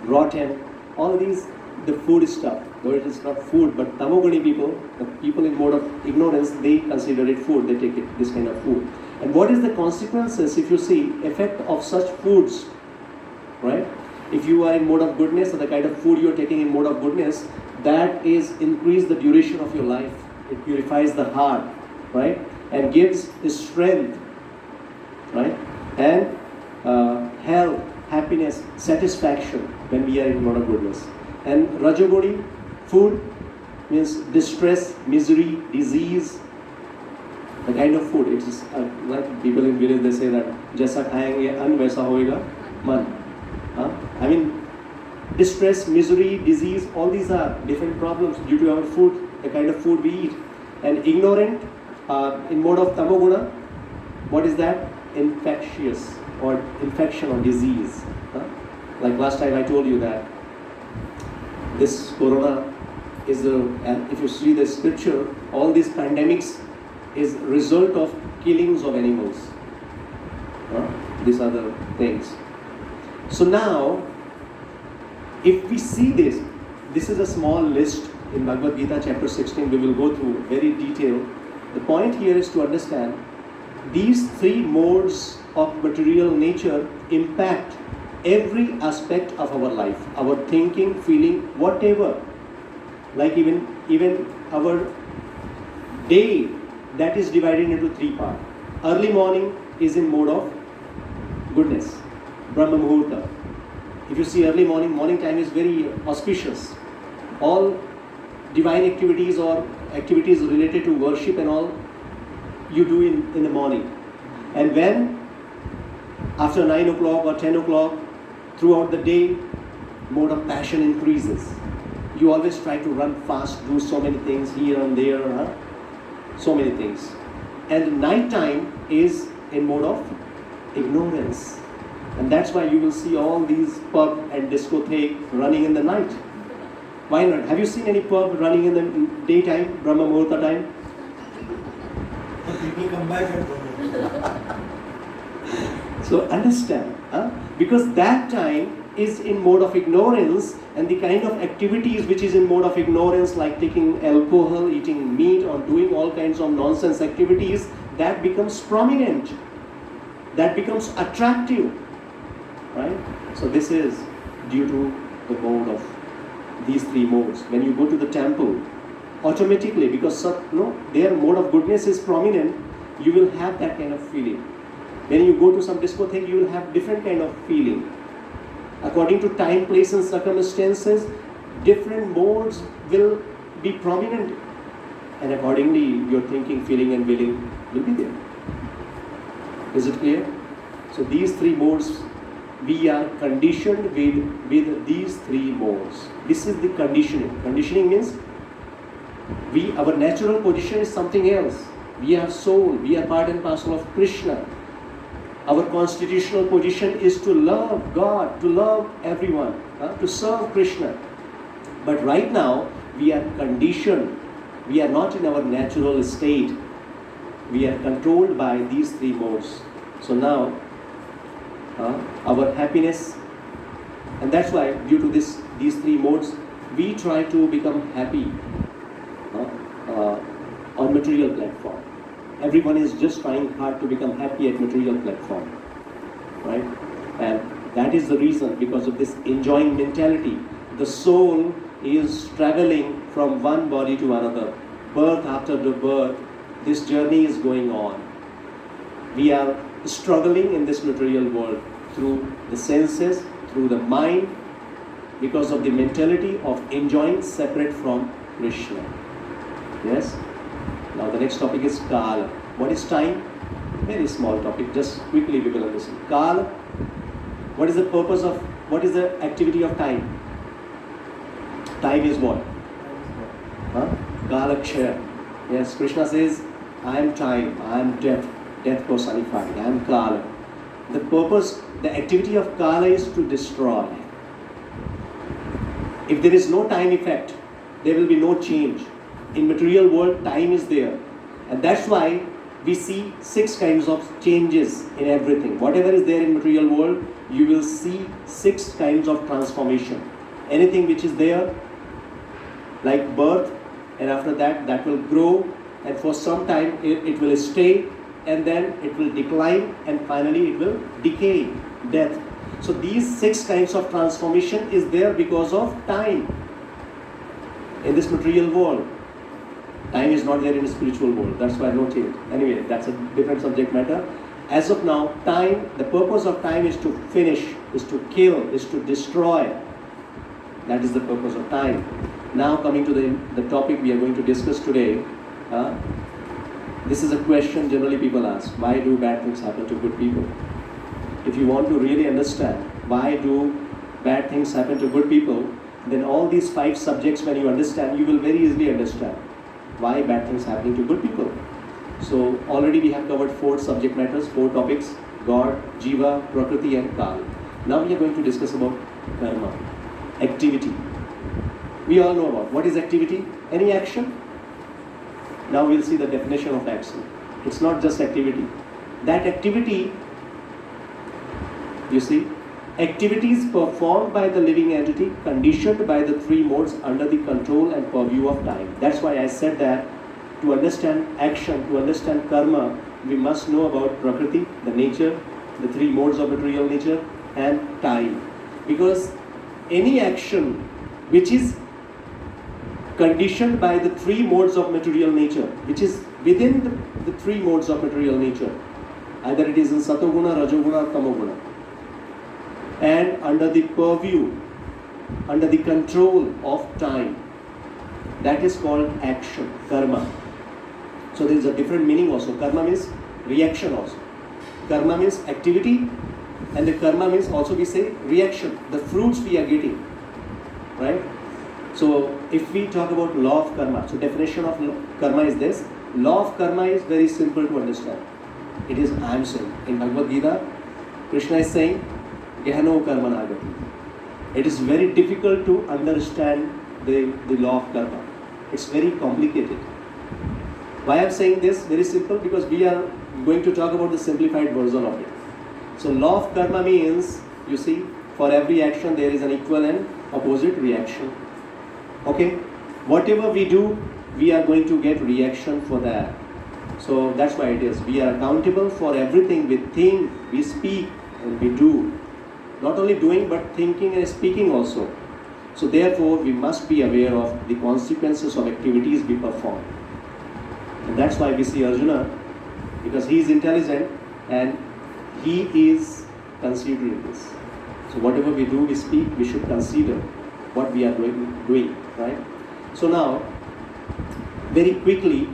rotten. All these, the food stuff, though it is not food, but Tamoguni people, the people in mode of ignorance, they consider it food, they take it, this kind of food. And what is the consequences, if you see, effect of such foods, right? If you are in mode of goodness, or the kind of food you are taking in mode of goodness, that is increase the duration of your life. It purifies the heart, right? And gives strength, right? And health, happiness, satisfaction when we are in mode of goodness. And Rajoguni, food means distress, misery, disease. The kind of food, it is like people in village, they say that jaisa khayenge an waisa hoega man. I mean, distress, misery, disease, all these are different problems due to our food, the kind of food we eat. And ignorant, in mode of tamoguna, what is that? Infectious or infection or disease. Like last time I told you that this corona is and if you see the scripture, all these pandemics is result of killings of animals. These are the things. So now, if we see this, this is a small list in Bhagavad Gita chapter 16, we will go through very detailed. The point here is to understand these three modes of material nature impact every aspect of our life, our thinking, feeling, whatever. Like even our day, that is divided into three parts. Early morning is in mode of goodness, Brahma Muhurta. If you see early morning time is very auspicious. All divine activities or activities related to worship and all, you do in the morning. And when after 9 o'clock or 10 o'clock, throughout the day, mode of passion increases. You always try to run fast, do so many things here and there, so many things. And night time is in mode of ignorance. And that's why you will see all these pub and discotheque running in the night. Why not? Have you seen any pub running in the daytime, Brahma Muhurta time? But people come back and go. So understand, because that time is in mode of ignorance, and the kind of activities which is in mode of ignorance, like taking alcohol, eating meat, or doing all kinds of nonsense activities, that becomes prominent, that becomes attractive, right? So this is due to the mode of these three modes. When you go to the temple, automatically, because their mode of goodness is prominent, you will have that kind of feeling. When you go to some discotheque, you will have different kind of feeling. According to time, place and circumstances, different modes will be prominent. And accordingly, your thinking, feeling and willing will be there. Is it clear? So these three modes, we are conditioned with these three modes. This is the conditioning. Conditioning means our natural position is something else. We are soul, we are part and parcel of Krishna. Our constitutional position is to love God, to love everyone, to serve Krishna. But right now, we are conditioned. We are not in our natural state. We are controlled by these three modes. So now, our happiness, and that's why due to these three modes, we try to become happy on material platform. Everyone is just trying hard to become happy at material platform, right? And that is the reason, because of this enjoying mentality, the soul is traveling from one body to another. Birth after the birth, this journey is going on. We are struggling in this material world through the senses, through the mind, because of the mentality of enjoying separate from Krishna. Yes? Now the next topic is Kala. What is time? Very small topic, just quickly we will understand. Kala, what is the purpose of, what is the activity of time? Time is what? Kala Kshaya. Yes, Krishna says, I am time, I am death, death personified, I am Kala. The purpose, the activity of Kala is to destroy. If there is no time effect, there will be no change. In material world, time is there. And that's why we see 6 kinds of changes in everything. Whatever is there in material world, you will see 6 kinds of transformation. Anything which is there, like birth, and after that, that will grow, and for some time it will stay, and then it will decline, and finally it will decay, death. So these 6 kinds of transformation is there because of time in this material world. Time is not there in the spiritual world. That's why no change. Anyway, that's a different subject matter. As of now, time, the purpose of time is to finish, is to kill, is to destroy. That is the purpose of time. Now coming to the topic we are going to discuss today. This is a question generally people ask. Why do bad things happen to good people? If you want to really understand why do bad things happen to good people, then all these 5 subjects, when you understand, you will very easily understand why bad things happening to good people. So already we have covered 4 subject matters, 4 topics: God, Jiva, Prakriti and Kal. Now we are going to discuss about karma, activity. We all know about what is activity? Any action. Now we'll see the definition of action. It's not just activity. That activity, you see, activities performed by the living entity conditioned by the 3 modes under the control and purview of time. That's why I said that to understand action, to understand karma, we must know about Prakriti, the nature, the 3 modes of material nature, and time. Because any action which is conditioned by the 3 modes of material nature, which is within the 3 modes of material nature, either it is in Satoguna, Rajoguna or Tamoguna, and under the purview, under the control of time, that is called action, karma. So there is a different meaning also. Karma means reaction also. Karma means activity, and the karma means also we say reaction, the fruits we are getting, right? So if we talk about law of karma, so definition of karma is this. Law of karma is very simple to understand. It is I am saying. In Bhagavad Gita, Krishna is saying, Gehano karma nagati. It is very difficult to understand the law of karma. It's very complicated. Why I am saying this? Very simple, because we are going to talk about the simplified version of it. So law of karma means, you see, for every action there is an equal and opposite reaction. Okay? Whatever we do, we are going to get reaction for that. So that's why it is. We are accountable for everything we think, we speak, and we do. Not only doing, but thinking and speaking also. So therefore, we must be aware of the consequences of activities we perform. And that's why we see Arjuna, because he is intelligent and he is considering this. So whatever we do, we speak, we should consider what we are doing, right? So now, very quickly,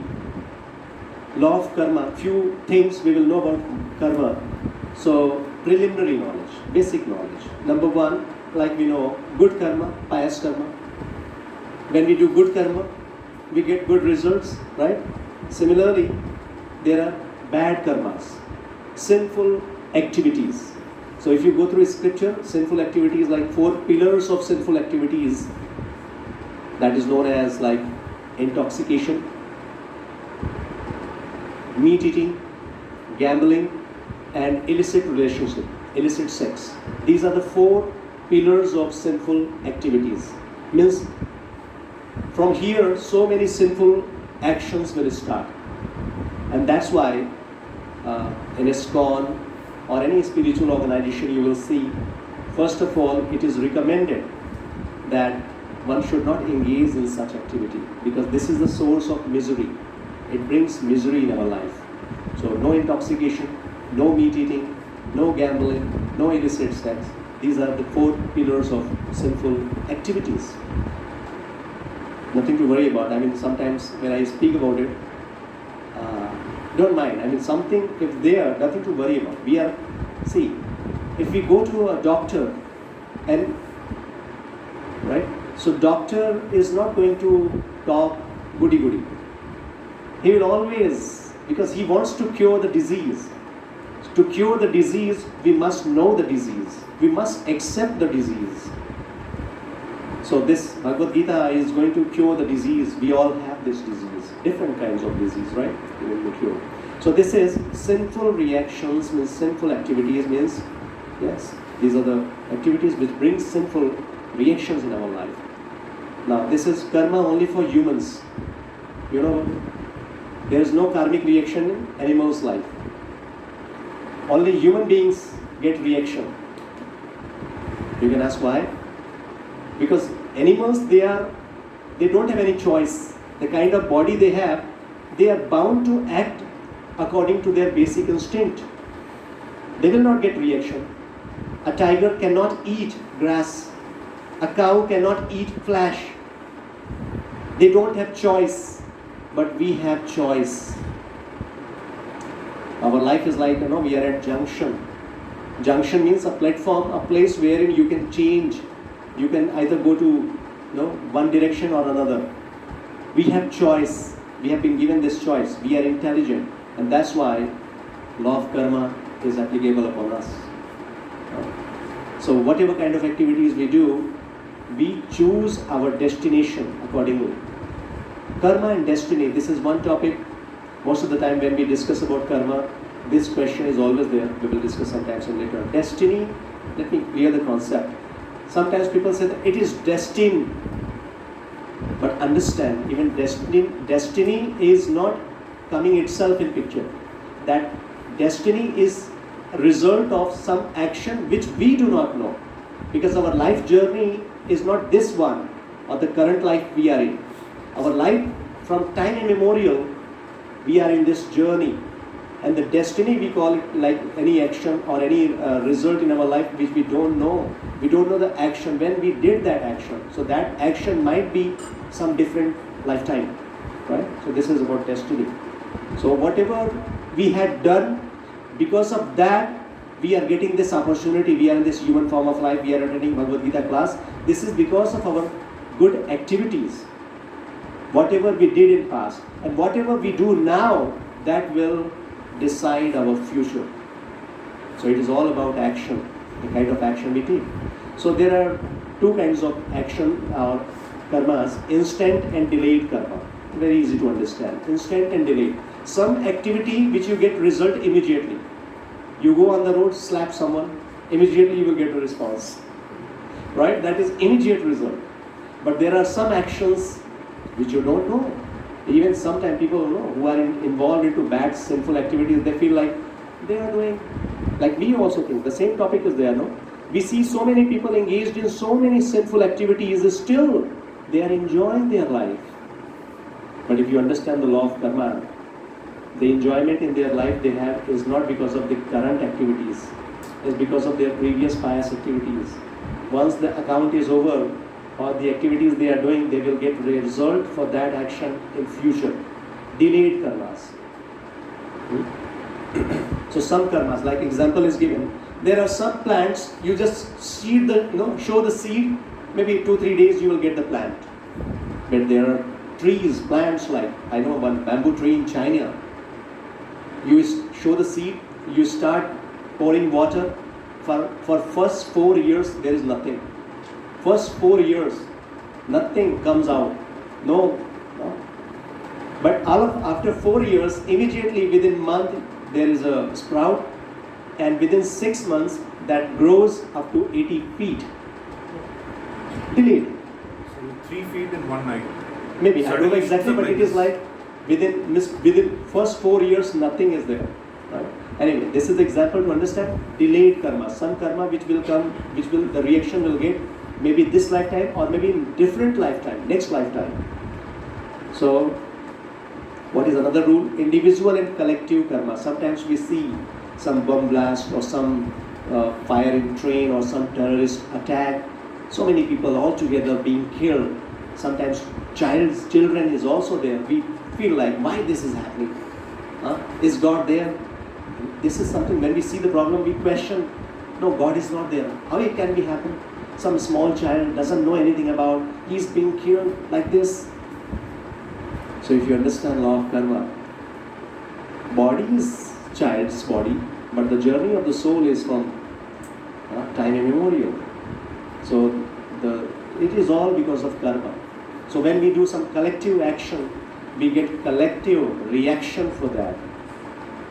law of karma, few things we will know about karma. So preliminary knowledge, basic knowledge. Number 1, like we know, good karma, pious karma. When we do good karma, we get good results, right? Similarly, there are bad karmas, sinful activities. So if you go through scripture, sinful activities, like 4 pillars of sinful activities, that is known as like intoxication, meat eating, gambling, and illicit relationship, illicit sex. These are the 4 pillars of sinful activities. Means from here, so many sinful actions will start. And that's why in ISKCON or any spiritual organization you will see, first of all, it is recommended that one should not engage in such activity, because this is the source of misery. It brings misery in our life. So no intoxication, no meat eating, no gambling, no illicit sex. These are the 4 pillars of sinful activities. Nothing to worry about. I mean, sometimes when I speak about it, don't mind. I mean, something, if they are, nothing to worry about. We are, see, if we go to a doctor and, right, so doctor is not going to talk goody-goody. He will always, because he wants to cure the disease. To cure the disease, we must know the disease. We must accept the disease. So this Bhagavad Gita is going to cure the disease. We all have this disease. Different kinds of disease, right? It will cure. So this is sinful reactions, means sinful activities, means, yes, these are the activities which bring sinful reactions in our life. Now this is karma only for humans. You know, there is no karmic reaction in animals' life. Only human beings get reaction. You can ask why? Because animals, they don't have any choice. The kind of body they have, they are bound to act according to their basic instinct. They will not get reaction. A tiger cannot eat grass. A cow cannot eat flesh. They don't have choice, but we have choice. Our life is like, we are at junction. Junction means a platform, a place wherein you can change. You can either go to one direction or another. We have choice. We have been given this choice. We are intelligent. And that's why law of karma is applicable upon us. So whatever kind of activities we do, we choose our destination accordingly. Karma and destiny, this is one topic. Most of the time when we discuss about karma, this question is always there. We will discuss sometimes later. Destiny, let me clear the concept. Sometimes people say that it is destined. But understand, even destiny is not coming itself in picture. That destiny is a result of some action which we do not know. Because our life journey is not this one or the current life we are in. Our life from time immemorial, we are in this journey. And the destiny, we call it like any action or any result in our life which we don't know. We don't know the action, when we did that action. So that action might be some different lifetime, right? So this is about destiny. So whatever we had done, because of that, we are getting this opportunity. We are in this human form of life. We are attending Bhagavad Gita class. This is because of our good activities. Whatever we did in past and whatever we do now, that will decide our future. So it is all about action, the kind of action we take. So there are two kinds of action or karmas, instant and delayed karma. Very easy to understand. Instant and delayed. Some activity which you get result immediately. You go on the road, slap someone, immediately you will get a response. Right? That is immediate result. But there are some actions which you don't know. Even sometimes people who are involved into bad, sinful activities, they feel like they are doing, like we also think, the same topic is there, no? We see so many people engaged in so many sinful activities, still they are enjoying their life. But if you understand the law of karma, the enjoyment in their life they have is not because of the current activities, it's because of their previous pious activities. Once the account is over, or the activities they are doing, they will get result for that action in future. Delayed karmas. So some karmas, like example is given. There are some plants, you just seed show the seed, maybe 2-3 days you will get the plant. But there are trees, plants like, I know one bamboo tree in China. You show the seed, you start pouring water. For first 4 years, there is nothing. First 4 years, nothing comes out. No. But after 4 years, immediately within a month, there is a sprout. And within 6 months, that grows up to 80 feet. Delayed. So 3 feet in one night. Maybe, I don't know exactly, but it is like within first 4 years, nothing is there. Right? Anyway, this is the example to understand delayed karma. Some karma which will come, the reaction will get maybe this lifetime or maybe in different lifetime, next lifetime. So, what is another rule? Individual and collective karma. Sometimes we see some bomb blast or some fire in train or some terrorist attack. So many people all together being killed. Sometimes children is also there. We feel like, why this is happening? Is God there? This is something, when we see the problem, we question, no, God is not there. How it can be happen? Some small child doesn't know anything about, he's being killed like this. So if you understand law of karma, body is child's body, but the journey of the soul is from time immemorial. So it is all because of karma. So when we do some collective action, we get collective reaction for that.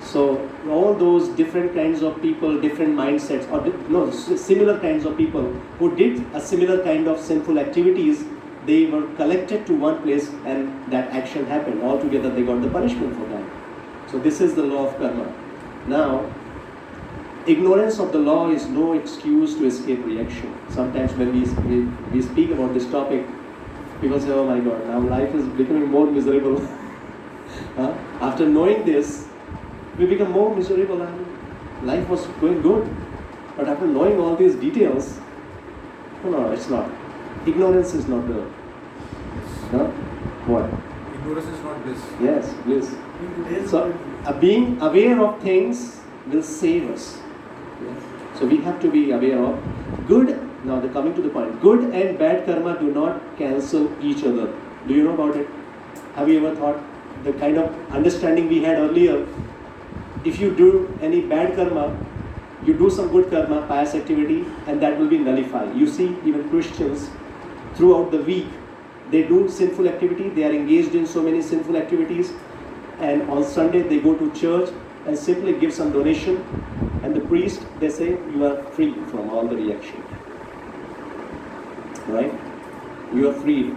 So all those different kinds of people, different mindsets, or similar kinds of people who did a similar kind of sinful activities, they were collected to one place and that action happened. Altogether they got the punishment for that. So this is the law of karma. Now, ignorance of the law is no excuse to escape reaction. Sometimes when we speak about this topic, people say, oh my God, now life is becoming more miserable. After knowing this, we become more miserable and life was going good. But after knowing all these details, no, it's not. Ignorance is not the... No? What? Ignorance is not bliss. Yes, bliss. So, being aware of things will save us. So we have to be aware of good. Now coming to the point, good and bad karma do not cancel each other. Do you know about it? Have you ever thought the kind of understanding we had earlier? If you do any bad karma, you do some good karma, pious activity, and that will be nullified. You see, even Christians throughout the week, they do sinful activity, they are engaged in so many sinful activities, and on Sunday they go to church and simply give some donation, and the priest, they say, you are free from all the reaction. Right? You are free.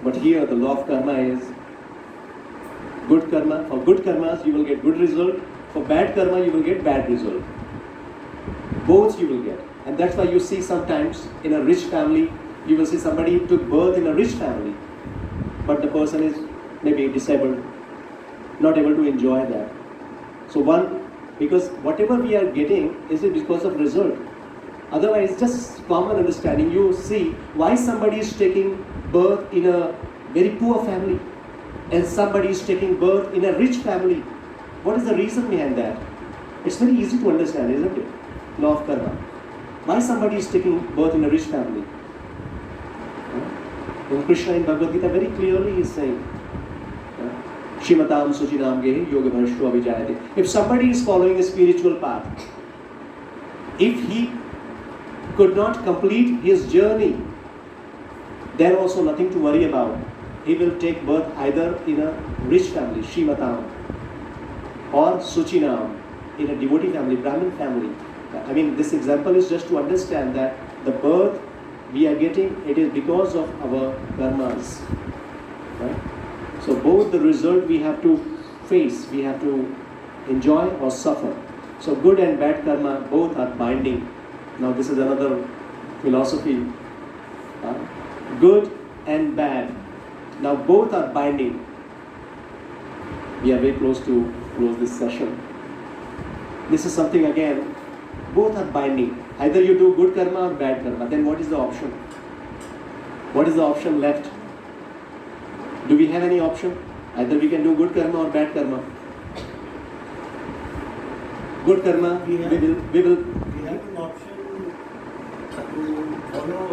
But here the law of karma is good karma. For good karmas you will get good result. For bad karma you will get bad result. Both you will get. And that's why you see sometimes in a rich family, you will see somebody took birth in a rich family, but the person is maybe disabled, not able to enjoy that. So because whatever we are getting is because of result. Otherwise, just common understanding, you see why somebody is taking birth in a very poor family and somebody is taking birth in a rich family. What is the reason behind that? It's very easy to understand, isn't it? Law of karma. Why somebody is taking birth in a rich family? And Krishna in Bhagavad Gita very clearly is saying, Shimatam Suchinam Gehi Yoga Bharashtu Avijayate. If somebody is following a spiritual path, if he could not complete his journey, then also nothing to worry about. He will take birth either in a rich family, Shimatam, or Suchinam, in a devotee family, Brahmin family. I mean, this example is just to understand that the birth we are getting, it is because of our karmas. Right? So both the result we have to face, we have to enjoy or suffer. So good and bad karma, both are binding. Now this is another philosophy. Good and bad. Now both are binding. We are very close to close this session. This is something again, both are binding. Either you do good karma or bad karma. Then what is the option? What is the option left? Do we have any option? Either we can do good karma or bad karma. Good karma, we will. We have an option to follow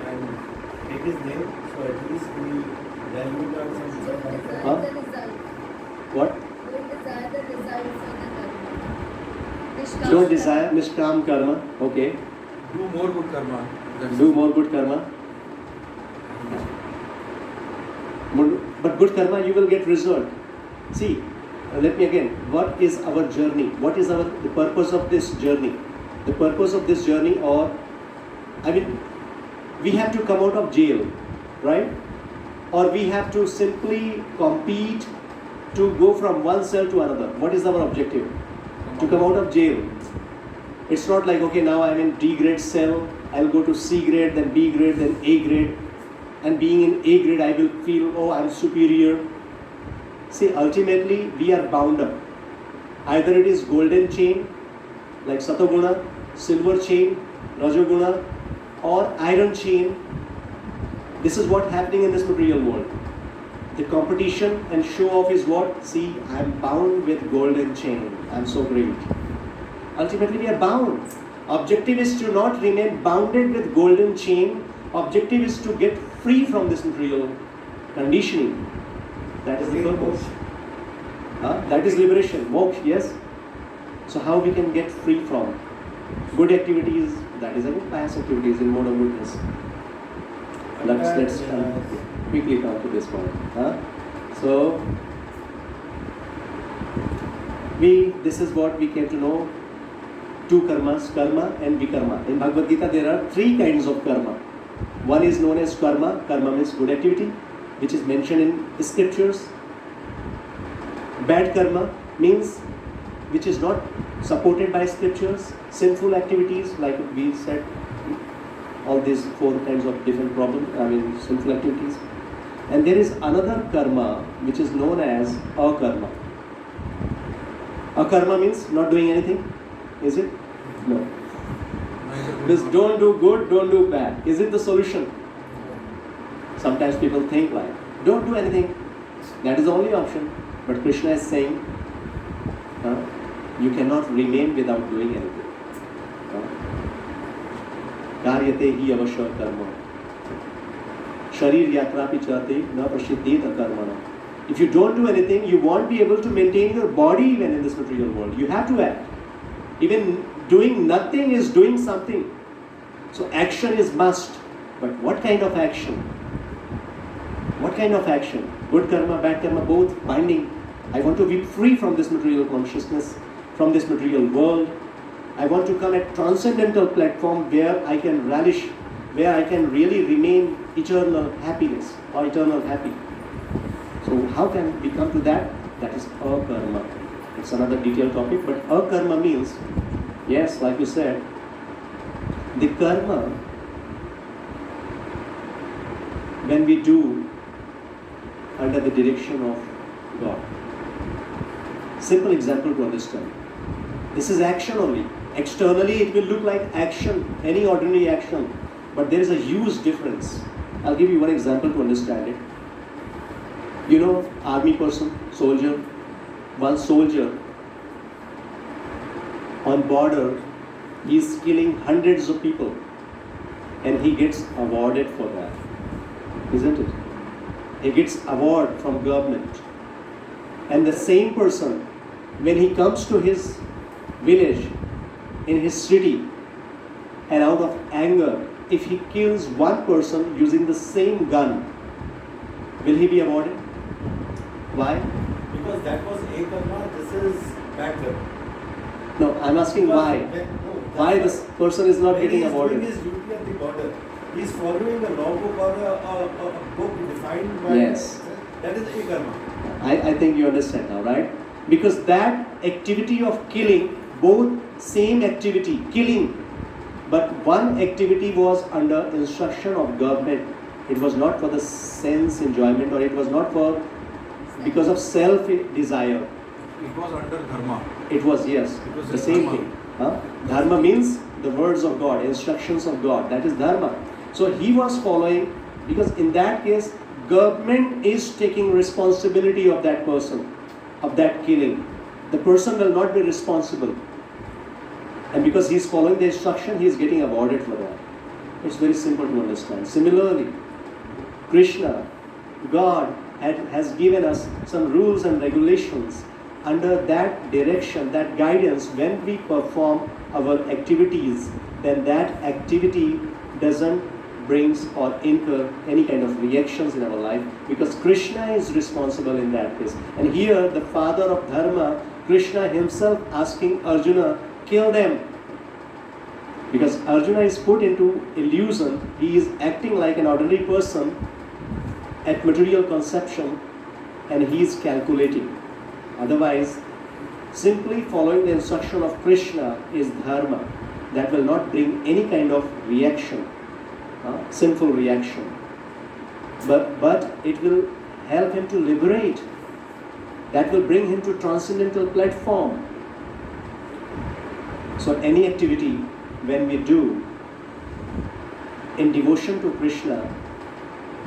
and take his name, so at least we dilute our sense of Huh? The result. What? Don't desire the result for the karma. Nishkam Don't desire nishkam karma. Okay. Do more good karma. Do more good karma. But good karma, you will get result. See, let me again, what is our journey? What is the purpose of this journey? The purpose of this journey, we have to come out of jail, right? Or we have to simply compete to go from one cell to another. What is our objective? To come out of jail. It's not like, okay, now I'm in D grade cell, I'll go to C grade, then B grade, then A grade. And being in A grade, I will feel, oh, I'm superior. See, ultimately, we are bound up. Either it is golden chain, like Satoguna, silver chain, Rajoguna, or iron chain. This is what's happening in this material world. The competition and show off is what? See, I'm bound with golden chain. I'm so great. Ultimately, we are bound. Objective is to not remain bounded with golden chain. Objective is to get free from this material conditioning. That is the purpose. That is liberation, moksha, yes. So how we can get free from good activities, that is again pious activities in mode of goodness. Let's quickly come to this point. So this is what we came to know. Two karmas, karma and vikarma. In Bhagavad Gita there are three kinds of karma. One is known as karma. Karma means good activity, which is mentioned in scriptures. Bad karma means which is not supported by scriptures. Sinful activities, like we said, all these four kinds of different sinful activities. And there is another karma which is known as akarma. Akarma means not doing anything, is it? No. Means don't do good, don't do bad. Is it the solution? Sometimes people think like, don't do anything. That is the only option. But Krishna is saying, you cannot remain without doing anything. Karyate hi avashya karma. Sharir yatra pi chate na prasiddhita karmana. If you don't do anything, you won't be able to maintain your body even in this material world. You have to act. Even doing nothing is doing something. So action is must. But what kind of action? What kind of action? Good karma, bad karma, both binding. I want to be free from this material consciousness, from this material world. I want to come at transcendental platform where I can relish, where I can really remain eternal happiness or eternal happy. So how can we come to that? That is akarma. It's another detailed topic, but akarma means, yes, like you said, the karma, when we do under the direction of God. Simple example to understand. This is action only. Externally it will look like action, any ordinary action, but there is a huge difference. I'll give you one example to understand it. You know, army person, soldier, one soldier on border, he is killing hundreds of people and he gets awarded for that, isn't it? He gets award from government. And the same person, when he comes to his village, in his city, and out of anger, if he kills one person using the same gun, will he be awarded? Why? Because that was a karma, this is bad karma. No, I'm asking why. Why this person is not getting awarded? When he is doing his duty at the border, he is following a law book or a book defined by... Yes. That is a karma. I think you understand now, right? Because that activity of killing, both same activity, killing, but one activity was under instruction of government. It was not for the sense enjoyment, or it was not for because of self desire. It was under dharma. It was, yes, It was the a same dharma. thing. Dharma means the words of God, instructions of God. That is dharma. So he was following, because in that case, government is taking responsibility of that person, of that killing. The person will not be responsible. And because he is following the instruction, he is getting awarded for that. It's very simple to understand. Similarly, Krishna, God, has given us some rules and regulations. Under that direction, that guidance, when we perform our activities, then that activity doesn't brings or incur any kind of reactions in our life, because Krishna is responsible in that case. And here the father of dharma, Krishna himself asking Arjuna, kill them. Because Arjuna is put into illusion, he is acting like an ordinary person at material conception, and he is calculating. Otherwise, simply following the instruction of Krishna is dharma. That will not bring any kind of reaction, sinful reaction. But it will help him to liberate. That will bring him to transcendental platform. So any activity when we do in devotion to Krishna,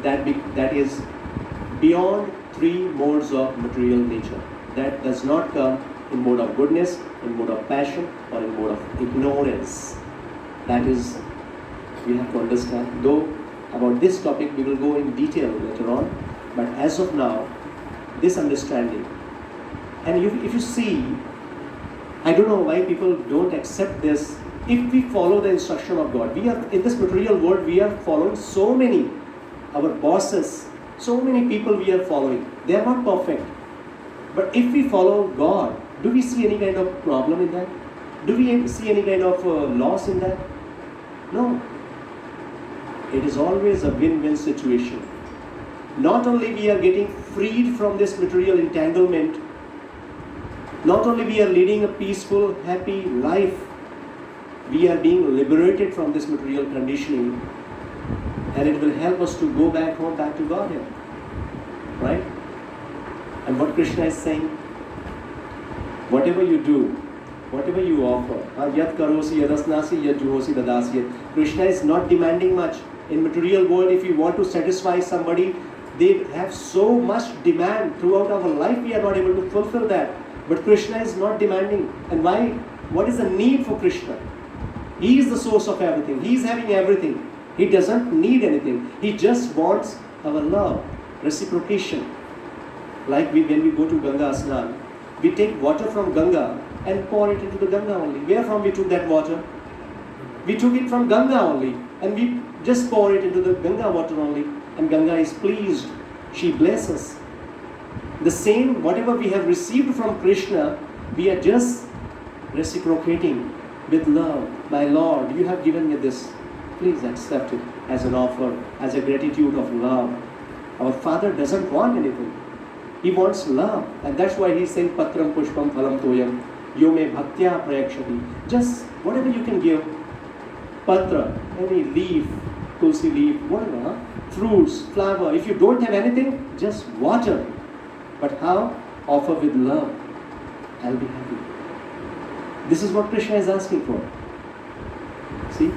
that is beyond three modes of material nature. That does not come in mode of goodness, in mode of passion, or in mode of ignorance. That is, we have to understand. Though about this topic we will go in detail later on, but as of now, this understanding. And if you see, I don't know why people don't accept this. If we follow the instruction of God, we are in this material world, we are following so many, our bosses, so many people we are following. They are not perfect. But if we follow God, do we see any kind of problem in that? Do we see any kind of loss in that? No. It is always a win-win situation. Not only we are getting freed from this material entanglement, not only we are leading a peaceful, happy life, we are being liberated from this material conditioning, and it will help us to go back home, back to Godhead. Right? And what Krishna is saying, whatever you do, whatever you offer, yad karosi yadasnasi yad juhosi dadasi. Krishna is not demanding much. In material world, if you want to satisfy somebody, they have so much demand throughout our life, we are not able to fulfill that. But Krishna is not demanding. And why? What is the need for Krishna? He is the source of everything. He is having everything. He doesn't need anything. He just wants our love, reciprocation. Like when we go to Ganga Asnan, we take water from Ganga and pour it into the Ganga only. Where from we took that water? We took it from Ganga only, and we just pour it into the Ganga water only, and Ganga is pleased. She blesses. The same, whatever we have received from Krishna, we are just reciprocating with love. My Lord, you have given me this. Please accept it as an offer, as a gratitude of love. Our Father doesn't want anything. He wants love. And that's why he's saying, Patram Pushpam Phalam Toyam, Yo me Bhaktya Prayakshati. Just whatever you can give. Patra, any leaf, tulsi leaf, whatever, fruits, flower. If you don't have anything, just water. But how? Offer with love. I'll be happy. This is what Krishna is asking for. See?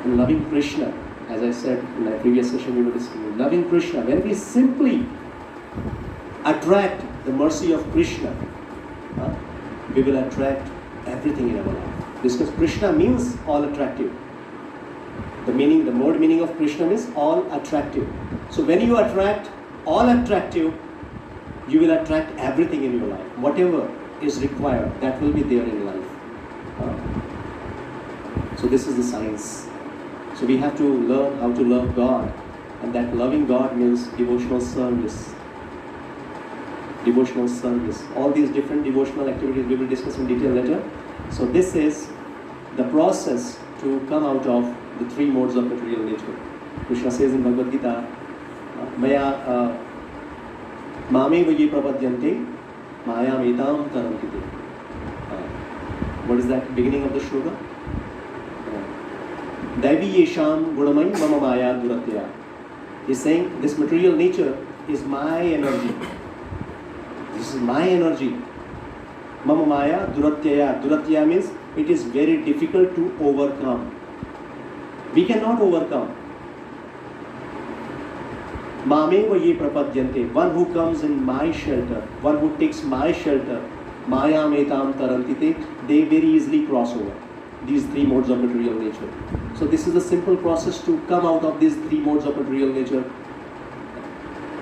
And loving Krishna, as I said in my previous session, we were discussing, loving Krishna, when we simply attract the mercy of Krishna, we will attract everything in our life. Because Krishna means all attractive. The word meaning of Krishna is all attractive. So when you attract all attractive, you will attract everything in your life. Whatever is required, that will be there in life. So this is the science. So we have to learn how to love God. And that loving God means devotional service. Devotional service. All these different devotional activities we will discuss in detail later. So this is the process to come out of the three modes of material nature. Krishna says in Bhagavad Gita, Maya Mame Vaye Prapadyante Maya Metam Tarantite. What is that beginning of the shloka? Daivi Yesham Gunamai Mama Maya Duratya. He's saying this material nature is my energy. This is my energy. Mama Maya Duratyaya. Duratya means it is very difficult to overcome. We cannot overcome. Mameva ye prapadyante. One who comes in my shelter, one who takes my shelter, Maya metam tarantite, they very easily cross over these three modes of material nature. So this is a simple process to come out of these three modes of material nature,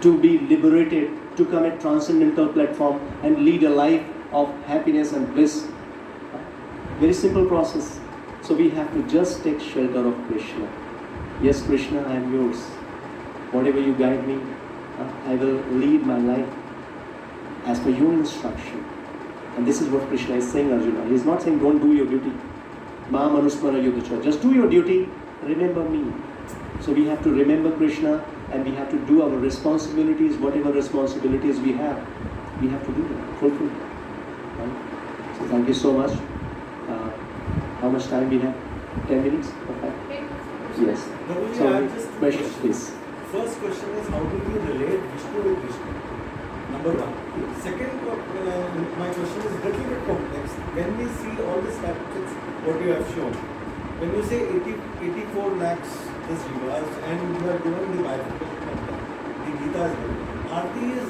to be liberated, to come at transcendental platform and lead a life of happiness and bliss. Very simple process. So we have to just take shelter of Krishna. Yes, Krishna, I am yours. Whatever you guide me, I will lead my life as per your instruction. And this is what Krishna is saying, Arjuna. He is not saying don't do your duty. Ma manusmara yudacha. Just do your duty, remember me. So we have to remember Krishna and we have to do our responsibilities, whatever responsibilities we have to do that, fulfill it. Right? So thank you so much. How much time we have? 10 minutes? Okay. Yes. So, questions, please. First question is, how do you relate Vishnu with Vishnu? Number one. Second, my question is a little bit complex. When we see all the statistics, what you have shown, when you say 84 lakhs is reversed and you are given the bifurcation of the Gita as well, are these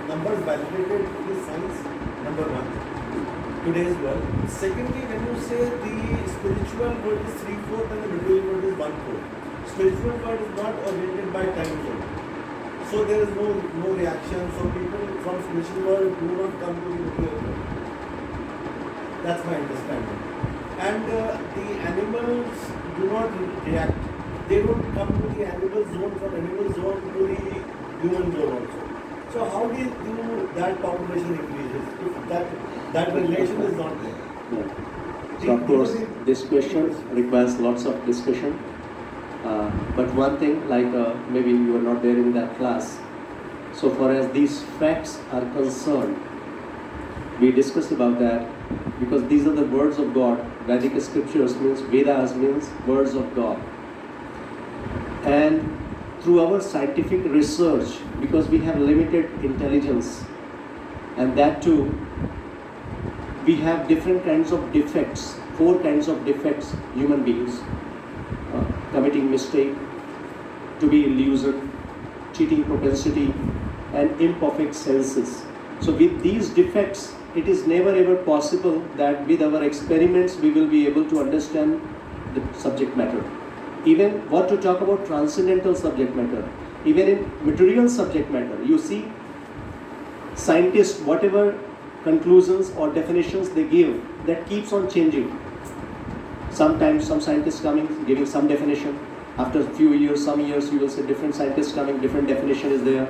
numbers validated with science? Number one. Today's world. Secondly, when you say the spiritual world is 3/4 and the material world is 1/4, spiritual world is not oriented by time zone. So there is no reaction. So people from spiritual world do not come to the material world. That's my understanding. And the animals do not react. They don't come to the animal zone, from animal zone to the human zone also. So how do you do that population increases if that relation is not there? Yeah. So of course, this question requires lots of discussion. But one thing, like maybe you were not there in that class. So far as these facts are concerned, we discussed about that because these are the words of God. Vedic scriptures means Vedas means words of God. And through our scientific research, because we have limited intelligence, and that too, we have different kinds of defects, 4 kinds of defects, human beings, committing mistake, to be illusion, cheating propensity, and imperfect senses. So with these defects, it is never ever possible that with our experiments we will be able to understand the subject matter. Even what to talk about transcendental subject matter, even in material subject matter, you see, scientists, whatever conclusions or definitions they give, that keeps on changing. Sometimes some scientists coming, giving some definition. After a few years, some years, you will see different scientists coming, different definition is there.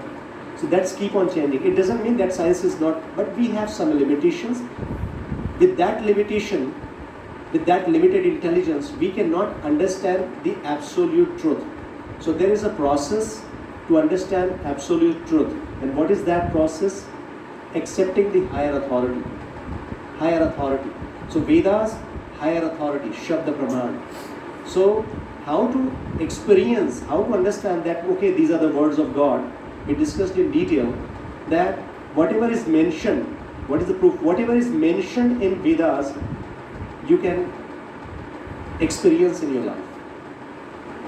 So that's keep on changing. It doesn't mean that science is not, but we have some limitations. With that limitation, with that limited intelligence, we cannot understand the absolute truth. So there is a process to understand absolute truth. And what is that process? Accepting the higher authority. Higher authority. So Vedas, higher authority, Shabda Praman. So how to experience, how to understand that, okay, these are the words of God. We discussed in detail that whatever is mentioned, what is the proof? Whatever is mentioned in Vedas, you can experience in your life.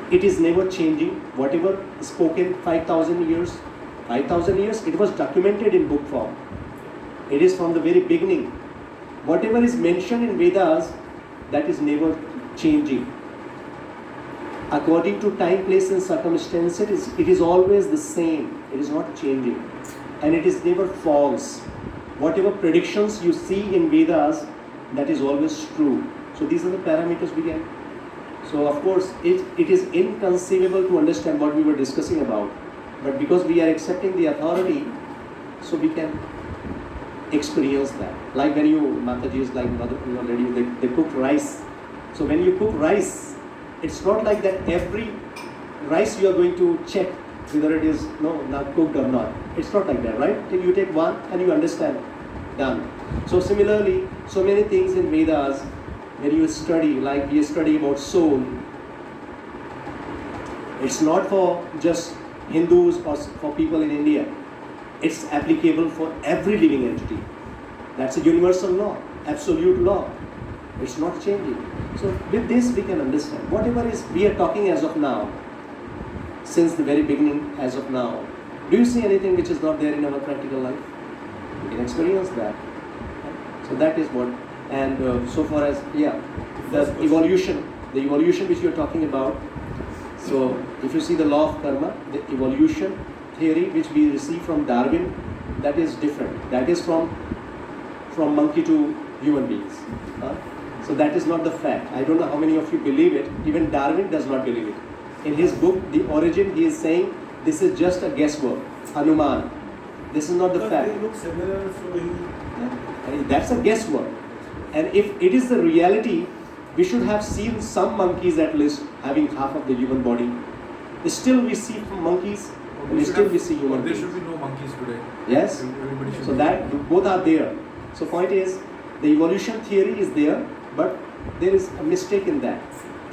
It is never changing. Whatever is spoken 5,000 years, it was documented in book form. It is from the very beginning. Whatever is mentioned in Vedas, that is never changing. According to time, place and circumstances, it is always the same. It is not changing. And it is never false. Whatever predictions you see in Vedas, that is always true. So these are the parameters we get. So of course, it is inconceivable to understand what we were discussing about. But because we are accepting the authority, so we can experience that. Like when you, Mataji is like mother, lady, they cook rice. So when you cook rice, it's not like that every rice you are going to check whether it is not cooked or not. It's not like that, right? You take one and you understand. Done. So similarly, so many things in Vedas, when you study, like you study about soul, it's not for just Hindus or for people in India. It's applicable for every living entity. That's a universal law, absolute law. It's not changing. So with this we can understand. Whatever is we are talking as of now, since the very beginning as of now, do you see anything which is not there in our practical life? We can experience that. So that is what, and so far as, the evolution which you are talking about. So if you see the law of karma, the evolution theory which we receive from Darwin, that is different. That is from monkey to human beings. So that is not the fact. I don't know how many of you believe it. Even Darwin does not believe it. In his book, The Origin, he is saying this is just a guesswork, Hanuman. This is not the fact. They look similar, so that's a guesswork. And if it is the reality, we should have seen some monkeys at least having half of the human body. Still we see monkeys, and still we see human There beings. should be no monkeys today. Yes? Everybody should So be. that both are there. So point is, the evolution theory is there, but there is a mistake in that.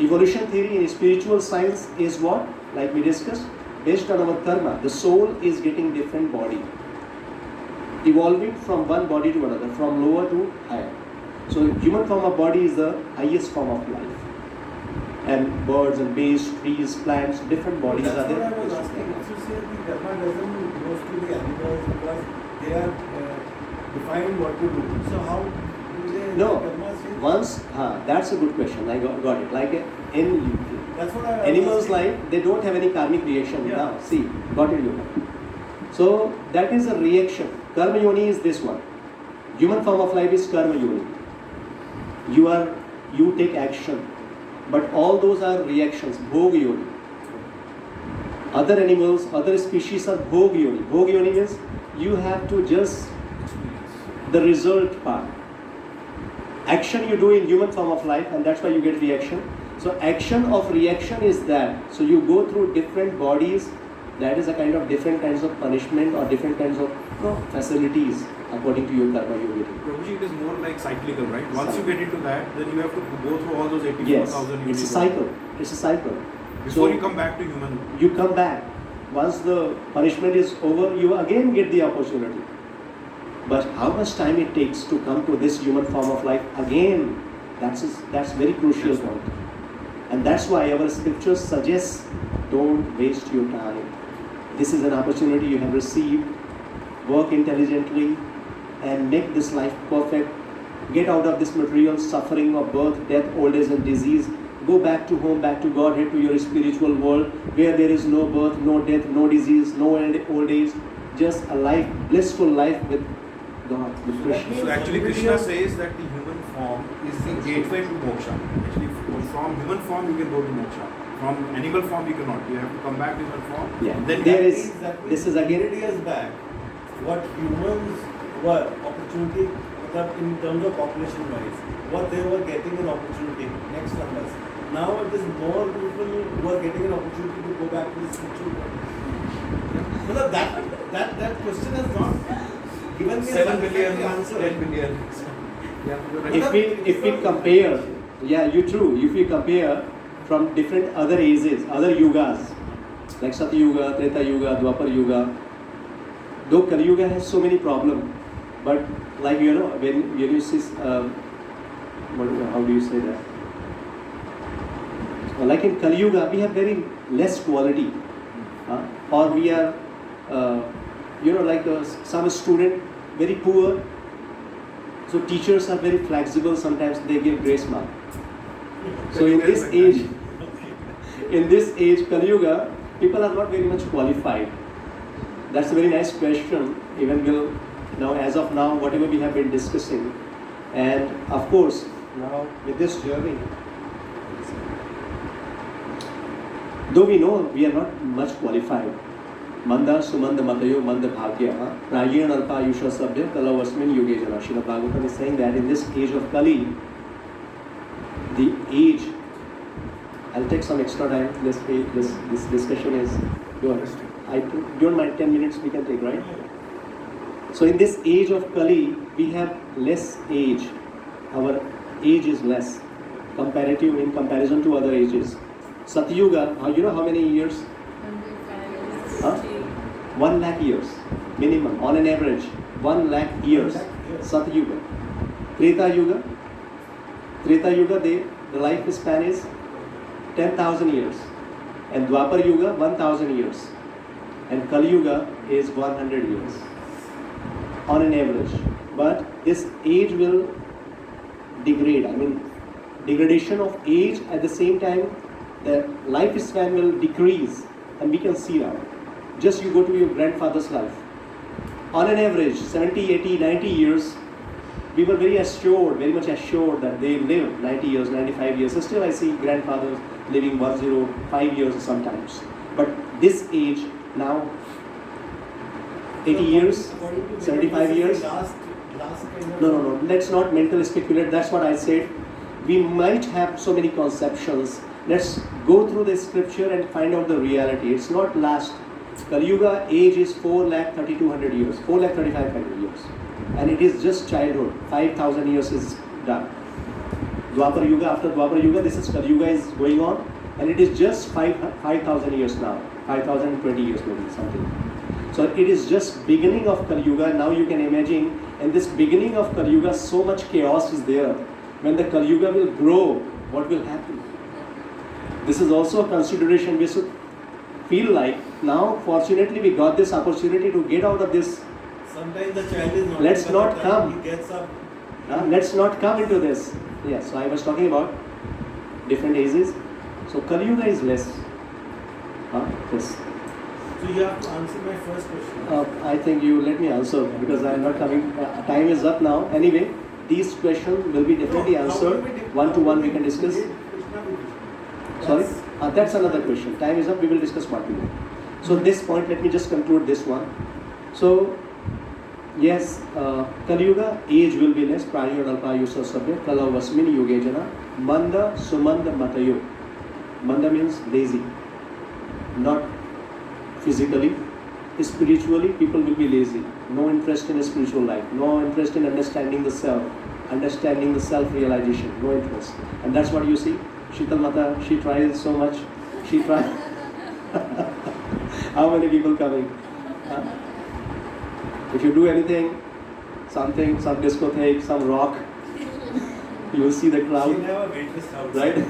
Evolution theory in spiritual science is what? Like we discussed, based on our karma, the soul is getting different body. Evolving from one body to another, from lower to higher. So human form of body is the highest form of life. And birds and beasts, trees, plants, different bodies that's are there. what I was asking. If you say the karma doesn't go to the animals because they are defined what to do. So how do they No, karma say? once, that's a good question. I got it. Like in That's what I was animals' asking. life, they don't have any karmic reaction Yeah. now. See, got it, you. So that is a reaction. Karma yoni is this one. Human form of life is karma yoni. You take action, but all those are reactions. Bhog yoni. Other animals, other species are bhog yoni. Bhog yoni means you have to just the result part. Action you do in human form of life, and that's why you get reaction. So action of reaction is that. So you go through different bodies. That is a kind of different kinds of punishment or different kinds of facilities according to your karma you get. Prabhuji, it is more like cyclical, right? Once you get into that, then you have to go through all those 84,000 Yes, it's a cycle. It's a cycle. Before So you come back to human. you come back. Once the punishment is over, you again get the opportunity. But how much time it takes to come to this human form of life again, that's very crucial point. And that's why our scriptures suggest don't waste your time. This is an opportunity you have received. Work intelligently and make this life perfect. Get out of this material suffering of birth, death, old age and disease. Go back to home, back to Godhead, to your spiritual world where there is no birth, no death, no disease, no old age. Just a life, blissful life with God, with Krishna. So actually Krishna says that the human form is the gateway to moksha. Actually from human form you can go to moksha. From animal form you cannot. You have to come back to human form. Yeah. Then There That is. means- that means This is again. 100 years back, what humans were opportunity in terms of population wise, what they were getting an opportunity, next numbers. Now it is more people who are getting an opportunity to go back to the spiritual world. So that question has not given me a 7 billion, satisfactory answer. 10 billion. Yeah, you're right. If we compare, yeah, if we compare from different other ages, other yugas, like Satya Yuga, Treta Yuga, Dwapar Yuga, though Kali Yuga has so many problems, but like when you see, how do you say that? Like in Kali Yuga, we have very less quality, or we are, some student very poor. So teachers are very flexible. Sometimes they give grace mark. So in this age, Kali Yuga, people are not very much qualified. That's a very nice question. Even as of now, whatever we have been discussing, and of course, now with this journey, though we know we are not much qualified. Manda sumanda matayo manda bhagya prayen alpa ayusha sabya kalavasmin yuge jana. Srila Bhagavatam is saying that in this age of Kali, the age, I'll take some extra time. This discussion is yours. I don't mind 10 minutes we can take, right? So in this age of Kali, we have less age. Our age is less in comparison to other ages. Satyuga, you know how many years? 1 lakh years minimum on an average. 1 lakh years. Satyuga. Treta Yuga, the lifespan is 10,000 years, and Dwapar Yuga 1,000 years, and Kali Yuga is 100 years on an average. But this age will degrade. Degradation of age, at the same time the lifespan will decrease, and we can see now. Just you go to your grandfather's life. On an average, 70, 80, 90 years, we were very much assured that they live 90 years, 95 years. So still I see grandfathers living 105 years sometimes. But this age now, 80 years, 75 years. No. Let's not mentally speculate. That's what I said. We might have so many conceptions. Let's go through the scripture and find out the reality. It's not last. Kali Yuga age is 4,32,000 years, 4,35,000 years. And it is just childhood. 5,000 years is done. Dwapar Yuga, after Dwapar Yuga, this is Kali Yuga is going on. And it is just 5,000 years now. 5,020 years maybe, something. So it is just beginning of Kali Yuga. Now you can imagine, in this beginning of Kali Yuga, so much chaos is there. When the Kali Yuga will grow, what will happen? This is also a consideration we should feel like. Now, fortunately, we got this opportunity to get out of this. Sometimes the child is not. Let's not come. He gets up. Let's not come into this. Yes, so I was talking about different ages. So Kali Yuga is less. Yes. So you have to answer my first question. I think you let me answer because I am not coming. Time is up now. Anyway, these questions will be definitely answered one to one. We can discuss. Sorry, that's another question. Time is up. We will discuss one to one. So this point, let me just conclude this one. So yes, Kali Yuga, age will be less. Prayo Alpayu Sasabya Kala Vasmini Yugejana Manda Sumanda Matayo. Manda means lazy, not physically. Spiritually, people will be lazy. No interest in a spiritual life. No interest in understanding the self, understanding the self-realization. No interest. And that's what you see. Shital Mata, she tries so much. She tries. How many people coming? If you do anything, something, some discotheque, some rock, you will see the crowd. She never waitressed outside. Right?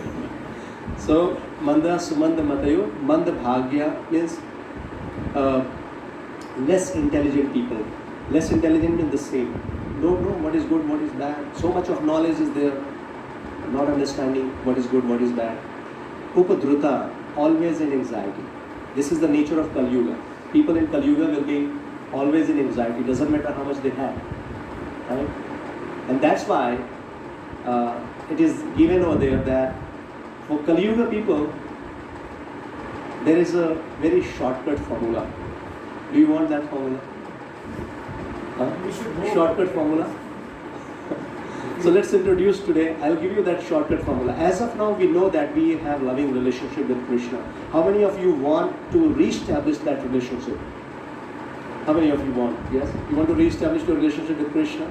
So, Manda Sumanda Matayo, Manda Bhagya means less intelligent people. Less intelligent in the same. Don't know what is good, what is bad. So much of knowledge is there, not understanding what is good, what is bad. Upadruta, always in anxiety. This is the nature of Kali Yuga. People in Kali Yuga will be always in anxiety. Doesn't matter how much they have. Right? And that's why it is given over there that for Kali Yuga people, there is a very shortcut formula. Do you want that formula? We should know Shortcut formula? So let's introduce today. I'll give you that shortcut formula. As of now, we know that we have loving relationship with Krishna. How many of you want to re-establish that relationship? How many of you want? Yes? You want to re-establish your relationship with Krishna?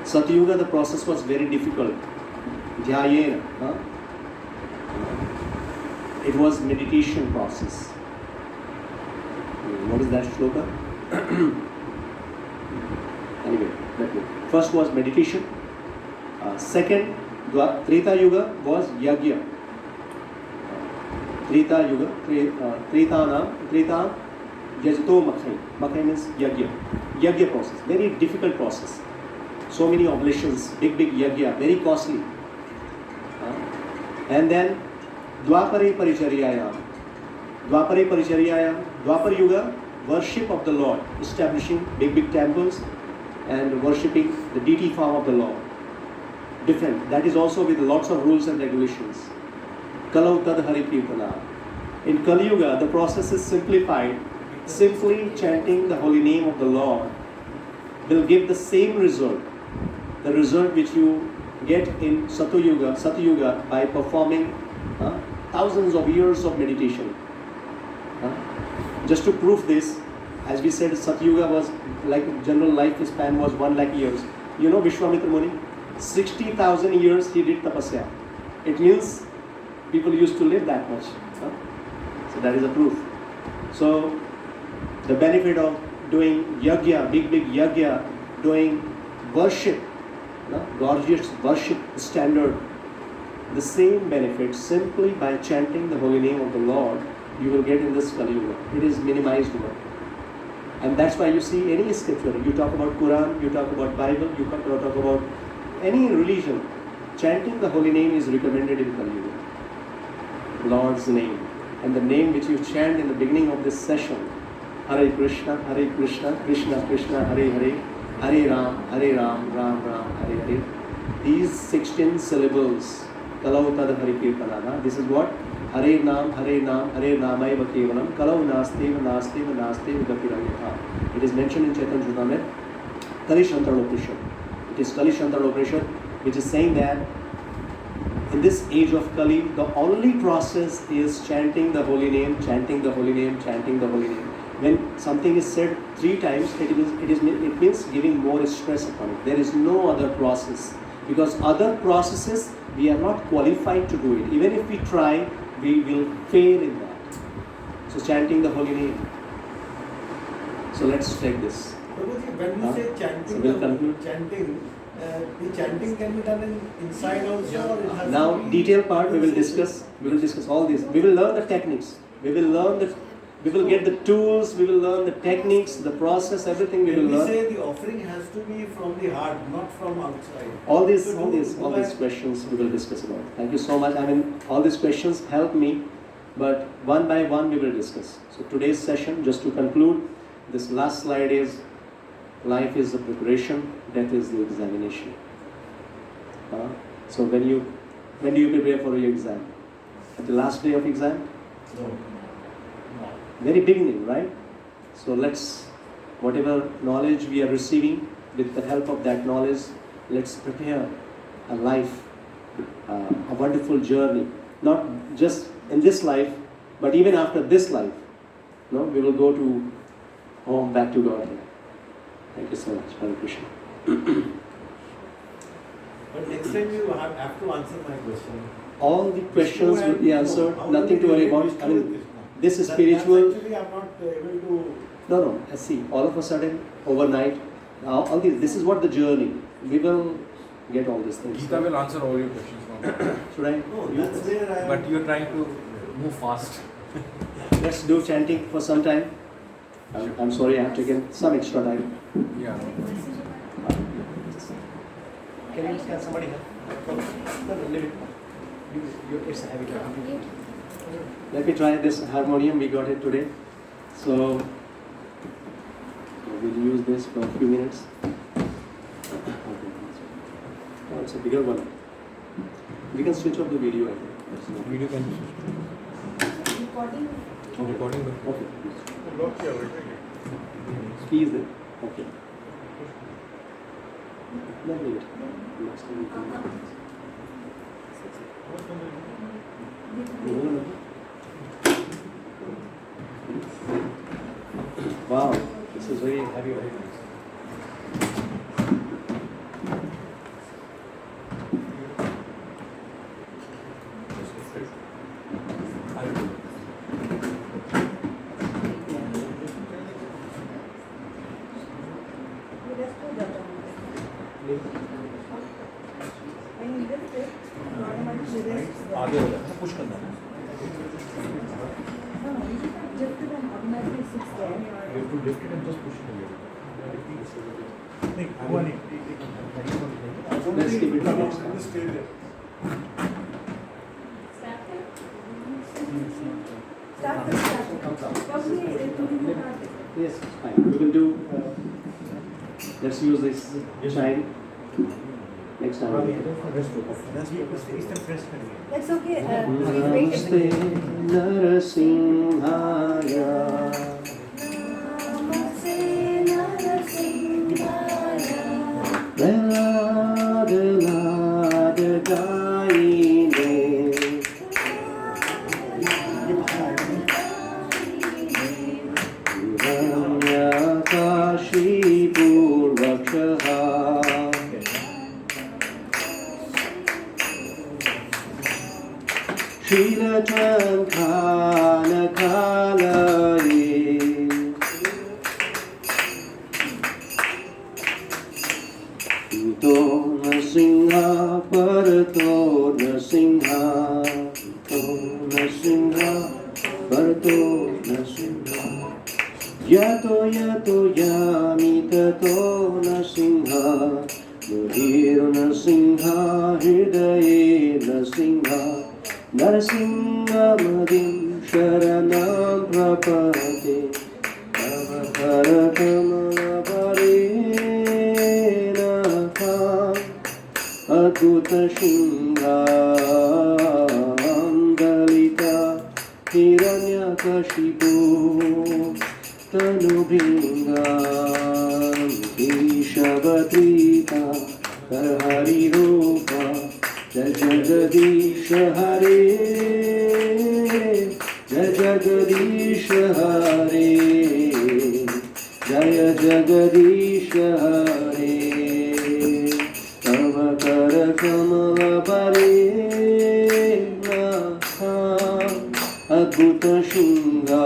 Satyuga, the process was very difficult. Dhyayena. It was meditation process. What is that shloka? Anyway, let me. First was meditation. Second, Treta Yuga was Yagya. Treta Yuga, Treta Yajto Makhai. Makhai means Yagya. Yagya process, very difficult process. So many oblations, big Yagya, very costly. And then Dwapare Paricharyayam. Dwapare Paricharyayam. Dwapar Yuga, worship of the Lord, establishing big temples and worshipping the deity form of the Lord. Different. That is also with lots of rules and regulations. Kalau Tad Hari Kirtana. In Kali Yuga, the process is simplified. Simply chanting the holy name of the Lord will give the same result. The result which you get in Satyuga by performing thousands of years of meditation. Just to prove this, as we said, Satyuga was like general life span was 1 lakh years. You know Vishwamitra Muni? 60,000 years he did tapasya. It means people used to live that much. So that is a proof. So the benefit of doing yagya, big yagya, doing worship, gorgeous worship standard, the same benefit simply by chanting the holy name of the Lord you will get in this Kali Yuga. It is minimized one. And that's why you see any scripture, you talk about Quran, you talk about Bible, you talk about any religion, chanting the holy name is recommended in Kali Yuga. Lord's name. And the name which you chant in the beginning of this session, Hare Krishna, Krishna Krishna, Hare Hare, Hare Ram, Ram Ram, Hare Hare. These 16 syllables, Kalau Tad Hari Kirtanana, this is what? Hare Nam, Hare Namai Kevalam, Kalau Nasteva Gatiranyatha. It is mentioned in Chaitanya Chudamrit, Kali Shantara Upanishad. It is Kali Shantara Upanishad, which is saying that in this age of Kali, the only process is chanting the holy name, chanting the holy name, chanting the holy name. When something is said 3 times, it means giving more stress upon it. There is no other process. Because other processes, we are not qualified to do it. Even if we try, we will fail in that. So chanting the holy name. So let's take this. Prabhuji, when you say chanting, So we'll conclude. The chanting can be done inside also, or it has Now, to be detailed part we will discuss. We will discuss all this. We will learn the techniques. We will get the tools. We will learn the techniques, the process, everything we will When we learn. say the offering has to be from the heart, not from outside. All these So questions we will discuss about. Thank you so much. I mean, all these questions help me but one by one we will discuss. So today's session, just to conclude, this last slide is life is the preparation, death is the examination. So when do you prepare for your exam? At the last day of exam? No. Very beginning, right? So let's, whatever knowledge we are receiving, with the help of that knowledge, let's prepare a life, a wonderful journey. Not just in this life, but even after this life. No, we will go to home, back to God. Thank you so much. Hare Krishna. But next time you have to answer my question. All the questions will be answered. How Nothing do to we worry relate about. I Vishnu mean, with Krishna? this is That's spiritual. actually, I'm not able to. No. See, all of a sudden, overnight, all these. This is what the journey. We will get all these things. Gita will answer all your questions now. Should I? No, that's where I am. But you're trying to move fast. Let's do chanting for some time. I'm sorry, I have taken some extra time. Yeah. Can somebody help? No, leave it. It's a heavy topic. Let me try this harmonium. We got it today. So we'll use this for a few minutes. Oh, it's a bigger one. We can switch off the video, I think. Video can be Recording. recording. Okay. Squeeze it. Okay. Then leave it. Next time we can. Wow, this is very heavy. आगे हो जाए push करना है You have to lift it and just push it a little. Let's keep it next time. Yes, fine. We will do. Let's use this chime next time. That's okay. Namaste Narasimhaya. Yato yami tato nasingha Mudhir nasingha hridaye nasingha Narasingha madim sharanam prapate Tava karakamalabare nakam Adhuta shingha Andalita Hiranyakashipu Tanubhingam Ishabatrita Karhari Rupa Jagadish Hare Jagadish Hare Jaya Jagadish Hare Tava Kara Kamala Bare Adhuta Shunga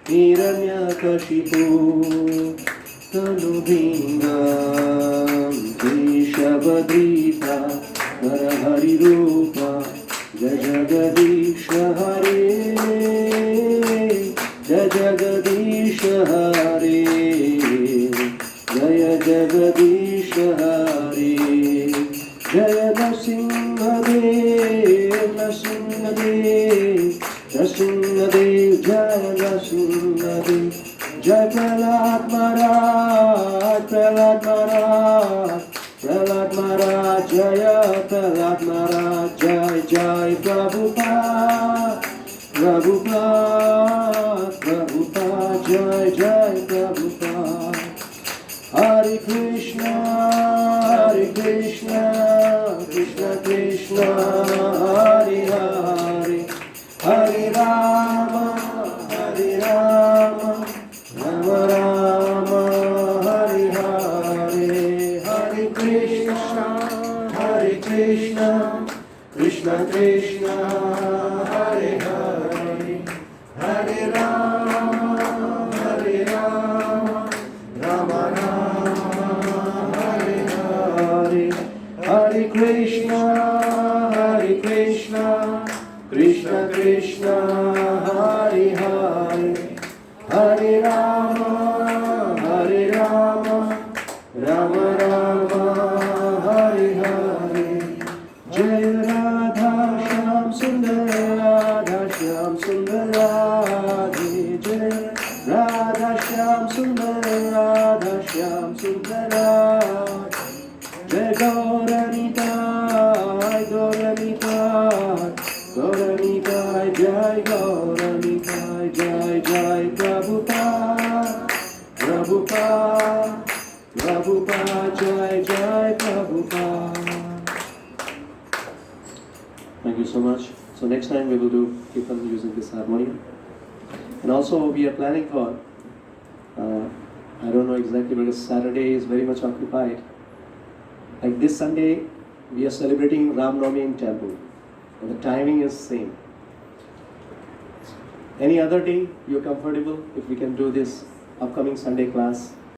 Hiranyakashipu Tanubhingam Keshavadrita Karahari Rupa Jagadish Hare Jagadish Hare Jaya Jagadish Hare Jaya Narasimha Sunnati. Jai Prahlad Maharaj, Prahlad Maharaj, Prahlad Maharaj, Jaya Prahlad Maharaj, Jai Jai Prabhupada, Prabhupada, Prabhupada, Jai Jai Prabhupada. Hare Krishna, Krishna Krishna, Hare Hare, Hare Rama, Rama Rama, Hare Hare, Hare Krishna, Krishna Krishna, Hare Hare, Hare Rama, Rama Rama, Hare Hare, Hare Krishna, Krishna Krishna, Hare Hare, Hare Rama, Rama Rama, Hare Hare. Jai Radha Shyam Sundar, Radha Shyam Sundar, Radhe. Jai Radha Shyam Sundar, Radha Shyam Sundar, Radhe. Jai Gauranitai, Gauranitai, Gauranitai, Jai Gauranitai, Jai Jai Prabhupada, Prabhupada, Prabhupada, Jai Jai Prabhupada. Thank you so much. So next time we will keep on using this harmonium. And also we are planning for, I don't know exactly because Saturday is very much occupied. Like this Sunday, we are celebrating Ram Navami in temple. And the timing is same. Any other day, you're comfortable if we can do this upcoming Sunday class